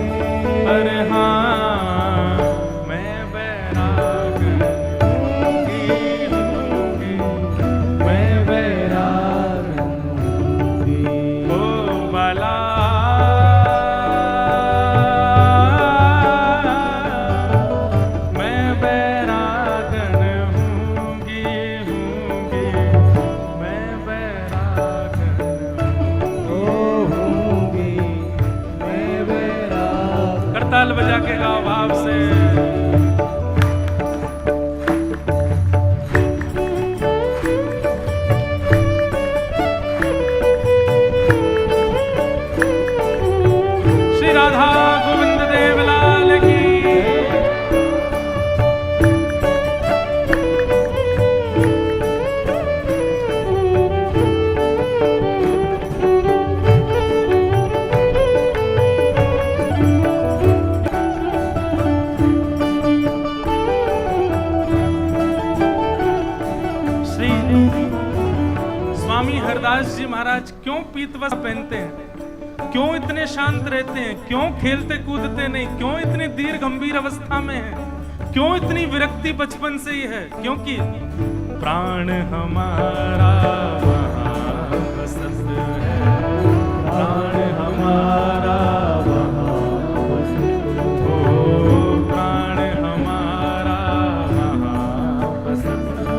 अरे हाँ मैं बैरागन हूँगी मैं बैरागन हूँगी, ओ बाला मैं बैरागन हूँगी हूँगी मैं बैरागन ओ हूँगी मैं बैरागन। करताल बजा के गाओ भाव से। श्री राधा गोविंद देव लाल की। रघुवंश जी महाराज क्यों पीत वस्त्र पहनते हैं, क्यों इतने शांत रहते हैं, क्यों खेलते कूदते नहीं, क्यों इतनी धीर गंभीर अवस्था में है, क्यों इतनी विरक्ति बचपन से ही है? क्योंकि प्राण हमारा वहाँ बसत है, प्राण हमारा वहाँ बसत है, प्राण हमारा वहाँ बसत है,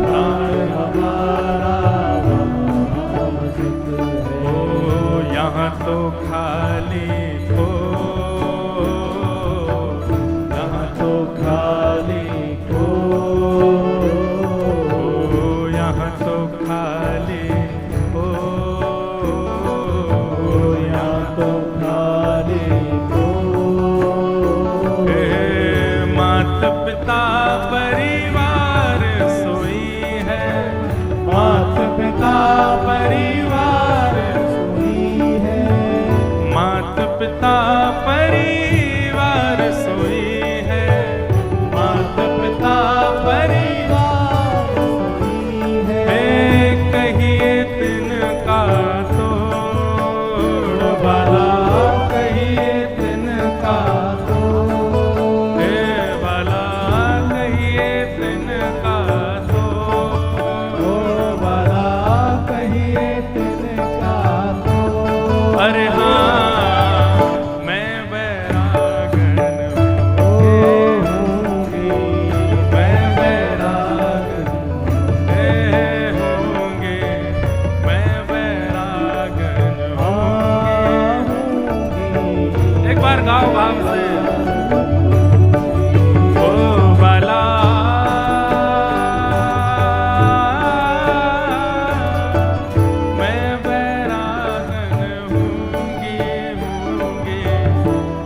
प्राण हमारा वहाँ बसत है। ओ यहाँ तो खाली हो, यहाँ तो खाली हो, यहाँ तो खाली हो, यहाँ तो खाली हो। मात पिता परिवार सोई है, मात पिता परिवार सोई है, मात पिता परिवार सोई है, मात पिता परिवार सोई है। कहिए तिनका तोड़ भला, कहिए तिनका तोड़ भला, कहिए तिनका तोड़ भला, कहिए तिनका तोड़। अरे हाँ मैं बैरागन होंगी, मैं बैरागन होंगे, मैं बैरागन होंगी। एक बार गाओ भाव से। ओ भला मैं बैरागन होंगी, होंगे,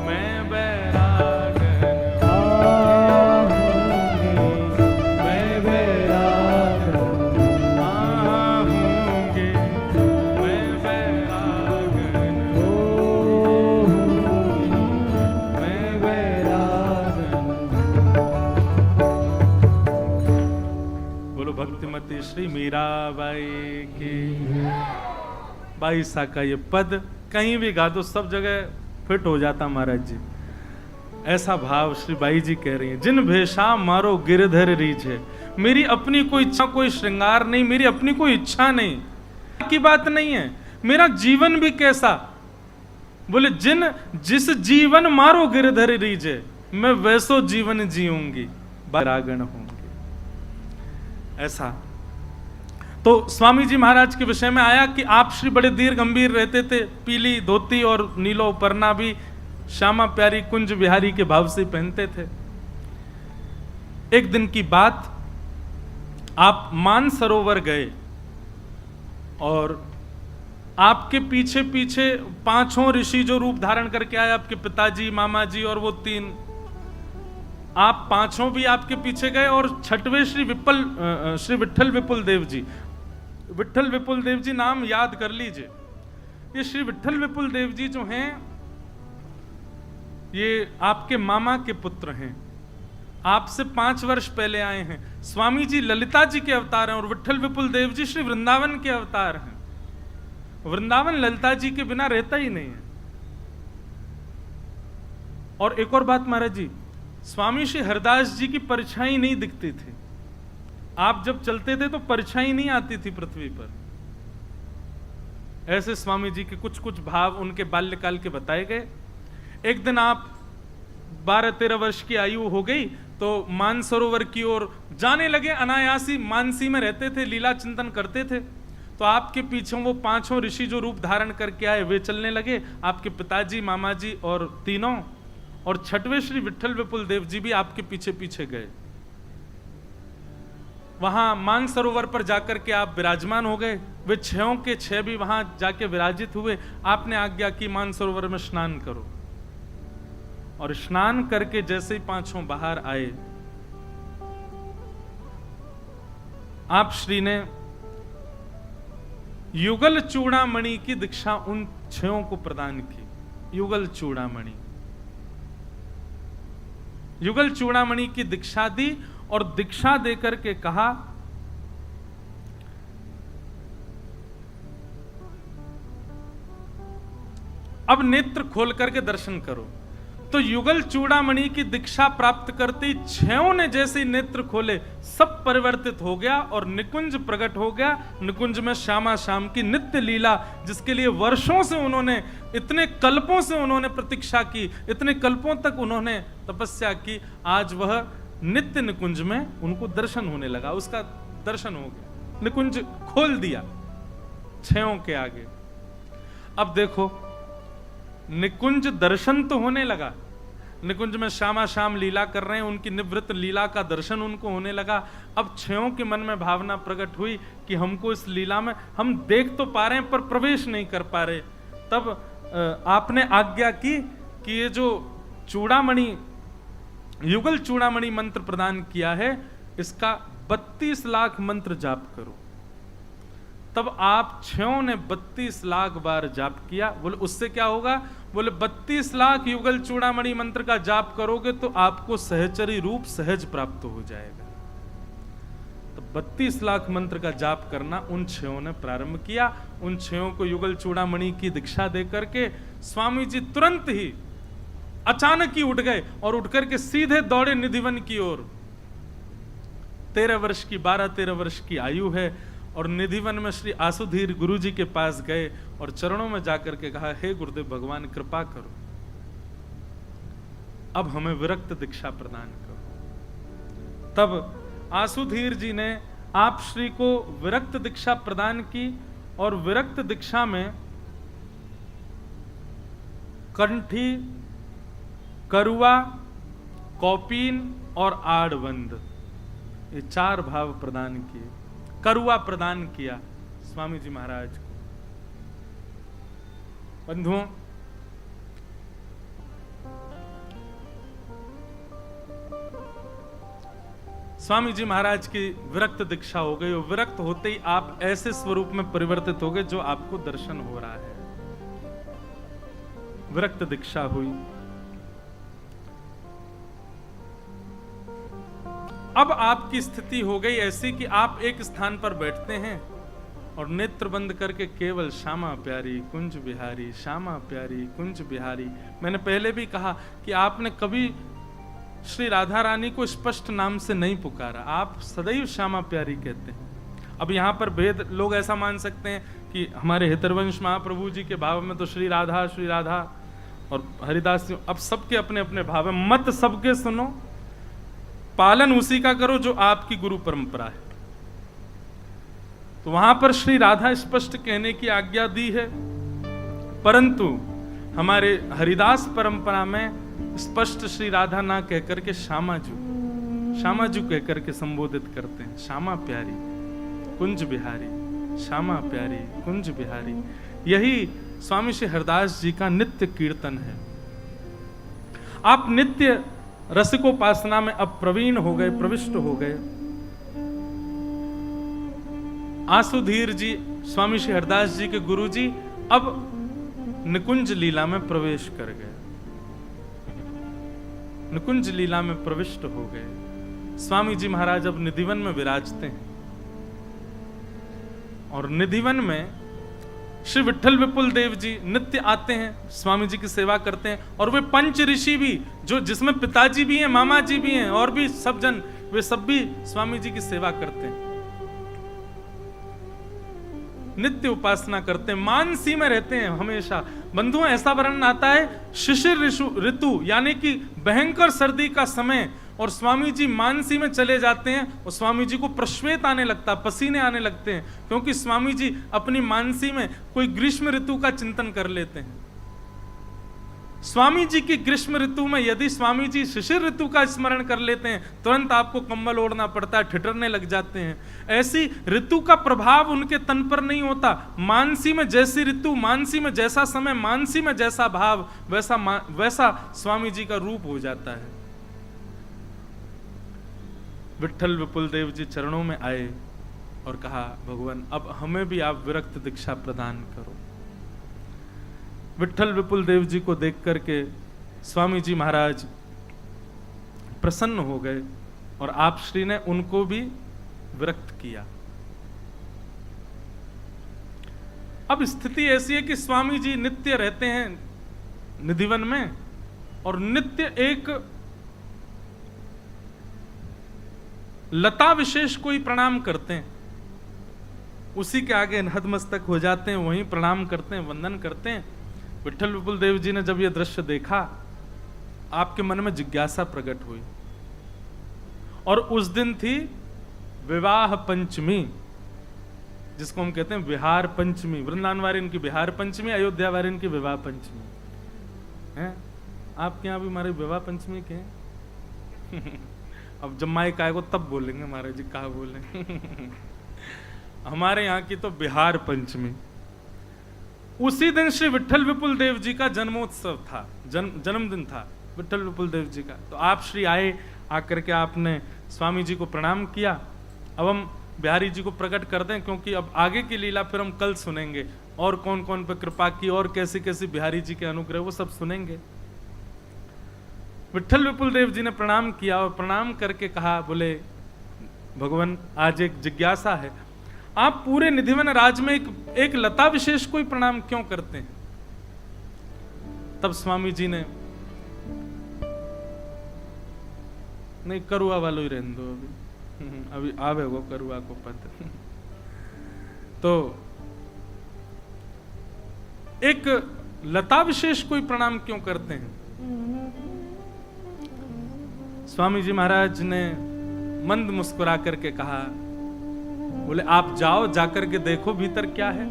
मैं बैरागन होंगी, मैं बैरागन होंगे, मैं बैरागन होंगी, मैं बैरागन। बोलो भक्तिमती श्री मीराबाई की। बाई सा का ये पद कहीं भी गा दो सब जगह फिट हो जाता महाराज जी। ऐसा भाव श्री बाई जी कह रही हैं, जिन भेषा मारो गिरधर रीझे। मेरी अपनी कोई इच्छा, कोई श्रृंगार नहीं, मेरी अपनी कोई इच्छा नहीं की बात नहीं है। मेरा जीवन भी कैसा, बोले जिस जीवन मारो गिरधर रीझे, मैं वैसो जीवन जीऊंगी, बैरागन होंगी। ऐसा तो स्वामी जी महाराज के विषय में आया कि आप श्री बड़े धीर गंभीर रहते थे, पीली धोती और नीलो परना भी श्यामा प्यारी कुंज बिहारी के भाव से पहनते थे। एक दिन की बात, आप मानसरोवर गए और आपके पीछे पीछे पांचों ऋषि जो रूप धारण करके आए, आपके पिताजी, मामा जी और वो तीन, आप पांचों भी आपके पीछे गए। और छठवें श्री विठल विपुल देव जी, विठल विपुल देव जी नाम याद कर लीजिए। ये श्री विठल विपुल देव जी जो हैं, ये आपके मामा के पुत्र हैं, आपसे 5 वर्ष पहले आए हैं। स्वामी जी ललिता जी के अवतार हैं और विठल विपुल देव जी श्री वृंदावन के अवतार हैं। वृंदावन ललिता जी के बिना रहता ही नहीं है। और एक और बात महाराज जी, स्वामी श्री हरदास जी की परछाई नहीं दिखती थी। आप जब चलते थे तो परछाई नहीं आती थी पृथ्वी पर। ऐसे स्वामी जी के कुछ कुछ भाव उनके बाल्यकाल के बताए गए। एक दिन आप 12-13 वर्ष की आयु हो गई तो मानसरोवर की ओर जाने लगे। अनायासी मानसी में रहते थे, लीला चिंतन करते थे। तो आपके पीछे वो पांचों ऋषि जो रूप धारण करके आए वे चलने लगे, आपके पिताजी, मामा जी और तीनों, और छठवें श्री विठल विपुल देव जी भी आपके पीछे पीछे गए। वहां मानसरोवर पर जाकर के आप विराजमान हो गए। वे 6 के 6 भी वहां जाके विराजित हुए। आपने आज्ञा की मानसरोवर में स्नान करो। और स्नान करके जैसे ही पांचों बाहर आए, आप श्री ने युगल चूड़ामणि की दीक्षा उन 6 को प्रदान की। युगल चूड़ामणि, युगल चूड़ामणि की दीक्षा दी और दीक्षा देकर के कहा अब नेत्र खोल करके दर्शन करो। तो युगल चूड़ामणि की दीक्षा प्राप्त करते ही छयों ने जैसे नेत्र खोले, सब परिवर्तित हो गया और निकुंज प्रकट हो गया। निकुंज में श्यामा श्याम की नित्य लीला, जिसके लिए वर्षों से उन्होंने, इतने कल्पों से उन्होंने प्रतीक्षा की, इतने कल्पों तक उन्होंने तपस्या की, आज वह नित्य निकुंज में उनको दर्शन होने लगा। उसका दर्शन हो गया, निकुंज खोल दिया छयों के आगे। अब देखो, निकुंज दर्शन तो होने लगा, निकुंज में श्यामा श्याम लीला कर रहे हैं, उनकी निवृत्त लीला का दर्शन उनको होने लगा। अब छयों के मन में भावना प्रकट हुई कि हमको इस लीला में, हम देख तो पा रहे हैं पर प्रवेश नहीं कर पा रहे। तब आपने आज्ञा की कि ये जो चूड़ामणि, युगल चूड़ामणि मंत्र प्रदान किया है, इसका 32 लाख मंत्र जाप करो। तब आप छयों ने 32 लाख बार जाप किया। बोले उससे क्या होगा? बोले 32 लाख युगल चूड़ामणि मंत्र का जाप करोगे तो आपको सहचरी रूप सहज प्राप्त हो जाएगा। तो 32 लाख मंत्र का जाप करना उन छयों ने प्रारंभ किया। उन छयों को युगल चूड़ामणि की दीक्षा दे करके स्वामी जी तुरंत ही अचानक ही उठ गए और उठ करके सीधे दौड़े निधिवन की ओर। 13 वर्ष की, 12-13 वर्ष की आयु है, और निधिवन में श्री आसुधीर गुरु जी के पास गए और चरणों में जाकर के कहा, हे गुरुदेव भगवान कृपा करो, अब हमें विरक्त दीक्षा प्रदान करो। तब आसुधीर जी ने आप श्री को विरक्त दीक्षा प्रदान की और विरक्त दीक्षा में कंठी, करुआ, कौपीन और आड़बंद, ये 4 भाव प्रदान किए। करुआ प्रदान किया स्वामी जी महाराज को। बंधुओं, स्वामी जी महाराज की विरक्त दीक्षा हो गई और विरक्त होते ही आप ऐसे स्वरूप में परिवर्तित हो गए जो आपको दर्शन हो रहा है। विरक्त दीक्षा हुई। अब आपकी स्थिति हो गई ऐसी कि आप एक स्थान पर बैठते हैं और नेत्र बंद करके केवल श्यामा प्यारी कुंज बिहारी, श्यामा प्यारी कुंज बिहारी। मैंने पहले भी कहा कि आपने कभी श्री राधा रानी को स्पष्ट नाम से नहीं पुकारा, आप सदैव श्यामा प्यारी कहते हैं। अब यहाँ पर भेद, लोग ऐसा मान सकते हैं कि हमारे हितरवंश महाप्रभु जी के भाव में तो श्री राधा और हरिदास जी, अब सबके अपने अपने भाव है। मत सबके सुनो, पालन उसी का करो जो आपकी गुरु परंपरा है। तो वहां पर श्री राधा स्पष्ट कहने की आज्ञा दी है, परंतु हमारे हरिदास परंपरा में स्पष्ट श्री राधा ना कहकर के श्यामाजू कहकर के संबोधित करते हैं। श्यामा प्यारी कुंज बिहारी, श्यामा प्यारी कुंज बिहारी। यही स्वामी श्री हरदास जी का नित्य कीर्तन है। आप नित्य रसिकोपासना में अब प्रवीण हो गए, प्रविष्ट हो गए। आसुधीर जी, स्वामी श्री हरदास जी के गुरु जी, अब निकुंज लीला में प्रवेश कर गए, निकुंज लीला में प्रविष्ट हो गए। स्वामी जी महाराज अब निधिवन में विराजते हैं और निधिवन में श्री विठल विपुल देव जी नित्य आते हैं, स्वामी जी की सेवा करते हैं। और वे पंच ऋषि भी, जो जिसमें पिताजी भी हैं, मामा जी भी हैं और भी सब जन, वे सब भी स्वामी जी की सेवा करते हैं, नित्य उपासना करते हैं, मानसी में रहते हैं हमेशा। बंधुओं, ऐसा वर्णन आता है शिशिर ऋतु यानी कि भयंकर सर्दी का समय, और स्वामी जी मानसी में चले जाते हैं और स्वामी जी को प्रश्वेत आने लगता, पसीने आने लगते हैं, क्योंकि स्वामी जी अपनी मानसी में कोई ग्रीष्म ऋतु का चिंतन कर लेते हैं। स्वामी जी की ग्रीष्म ऋतु में यदि स्वामी जी शिशिर ऋतु का स्मरण कर लेते हैं, तुरंत आपको कंबल ओढ़ना पड़ता है, ठिठुरने लग जाते हैं। ऐसी ऋतु का प्रभाव उनके तन पर नहीं होता। मानसी में जैसी ऋतु, मानसी में जैसा समय, मानसी में जैसा भाव, वैसा स्वामी जी का रूप हो जाता है। विठल विपुल देव जी चरणों में आए और कहा, भगवान अब हमें भी आप विरक्त दीक्षा प्रदान करो। विठल विपुल देव जी को देख करके स्वामी जी महाराज प्रसन्न हो गए और आप श्री ने उनको भी विरक्त किया। अब स्थिति ऐसी है कि स्वामी जी नित्य रहते हैं निधिवन में, और नित्य एक लता विशेष को ही प्रणाम करते हैं, उसी के आगे नतमस्तक हो जाते हैं, वहीं प्रणाम करते हैं, वंदन करते हैं। विट्ठल विपुल देव जी ने जब यह दृश्य देखा, आपके मन में जिज्ञासा प्रकट हुई, और उस दिन थी विवाह पंचमी, जिसको हम कहते हैं विहार पंचमी। वृंदावन वारिन की विहार पंचमी, अयोध्या वारिन की विवाह पंचमी है। आपके यहाँ भी हमारे विवाह पंचमी के हैं? अब जब माइक आएगा तब बोलेंगे महाराज जी कहा बोले। हमारे यहाँ की तो बिहार पंचमी। उसी दिन श्री विट्ठल विपुल देव जी का जन्मोत्सव था, जन्मदिन था विट्ठल विपुल देव जी का। तो आप श्री आए, आकर के आपने स्वामी जी को प्रणाम किया। अब हम बिहारी जी को प्रकट कर दें, क्योंकि अब आगे की लीला फिर हम कल सुनेंगे, और कौन कौन पर कृपा की और कैसी कैसी बिहारी जी के अनुग्रह, वो सब सुनेंगे। विट्ठल विपुल देव जी ने प्रणाम किया, और प्रणाम करके कहा, बोले भगवान आज एक जिज्ञासा है, आप पूरे निधिवन राज में एक लता विशेष को ही प्रणाम क्यों करते हैं? तब स्वामी जी ने, नहीं करुआ वालों ही रहने दो, अभी आवे वो करुआ को पता। तो एक लता विशेष को ही प्रणाम क्यों करते हैं? स्वामी जी महाराज ने मंद मुस्कुरा करके कहा, बोले आप जाओ, जाकर के देखो भीतर क्या है।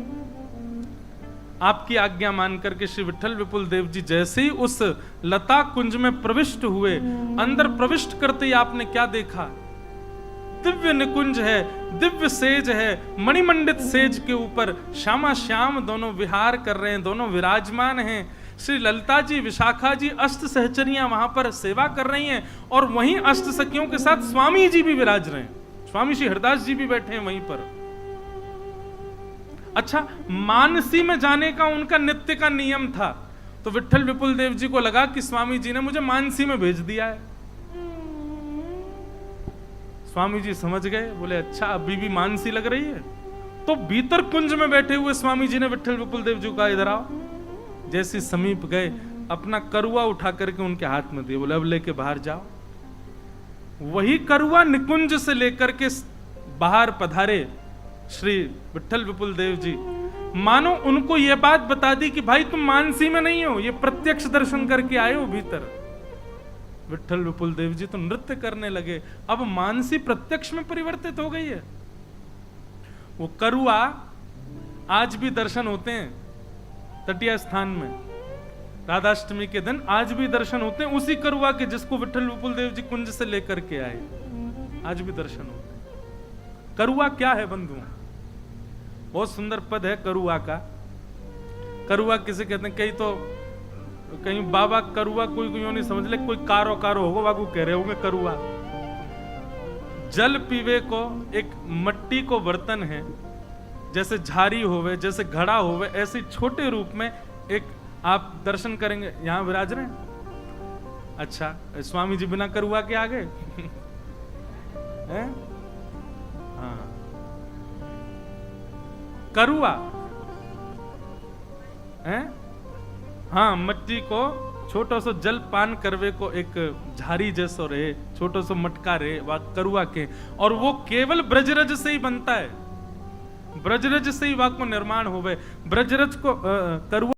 आपकी आज्ञा मान करके श्री विट्ठल विपुल देव जी जैसे ही उस लता कुंज में प्रविष्ट हुए, अंदर प्रविष्ट करते ही आपने क्या देखा? दिव्य निकुंज है, दिव्य सेज है, मणिमंडित सेज के ऊपर श्यामा श्याम दोनों विहार कर रहे हैं, दोनों विराजमान हैं। श्री ललिता जी, विशाखा जी, अष्ट सहचरियां वहां पर सेवा कर रही हैं, और वहीं अष्ट सखियों के साथ स्वामी जी भी विराज रहे हैं। स्वामी श्री हरदास जी भी बैठे हैं वहीं पर। अच्छा, मानसी में जाने का उनका नित्य का नियम था, तो विट्ठल विपुल देव जी को लगा कि स्वामी जी ने मुझे मानसी में भेज दिया है। स्वामी जी समझ गए, बोले अच्छा अभी भी मानसी लग रही है। तो भीतर कुंज में बैठे हुए स्वामी जी ने विट्ठल विपुल देव जी का, इधर आओ। जैसे समीप गए, अपना करुआ उठा करके उनके हाथ में दिए, बोले अब लेके बाहर जाओ। वही करुआ निकुंज से लेकर के बाहर पधारे श्री विट्ठल विपुल देव जी। मानो उनको यह बात बता दी कि भाई तुम मानसी में नहीं हो, ये प्रत्यक्ष दर्शन करके आए हो भीतर। विट्ठल विपुल देव जी तो नृत्य करने लगे। अब मानसी प्रत्यक्ष में परिवर्तित हो गई है। वो करुआ आज भी दर्शन होते हैं तटीय स्थान में, राधाष्टमी के दिन आज भी दर्शन होते हैं उसी करुआ के, जिसको विट्ठल विपुल देव जी कुंज से लेकर के आए, आज भी दर्शन होते हैं। करुआ क्या है बंधुओं? बहुत सुंदर पद है करुआ का। करुआ किसे कहते हैं? कहीं बाबा करुआ कोई नहीं समझ ले, कोई कारो कारो होगा, बाबू कह रहे होंगे करुआ। जल पीवे को एक मट्टी को बर्तन है, जैसे झारी होवे, जैसे घड़ा होवे, ऐसे छोटे रूप में एक आप दर्शन करेंगे, यहां विराज रहे हैं। अच्छा, स्वामी जी बिना करुआ के आ गए? हाँ, करुआ है, हाँ, मट्टी को छोटो सो जल पान करवे को एक झारी जैसो रहे, छोटो सो मटका रहे, वह करुआ के, और वो केवल ब्रजरज से ही बनता है। ब्रजरज से ही वाक को निर्माण होवे। ब्रजरज को करुआ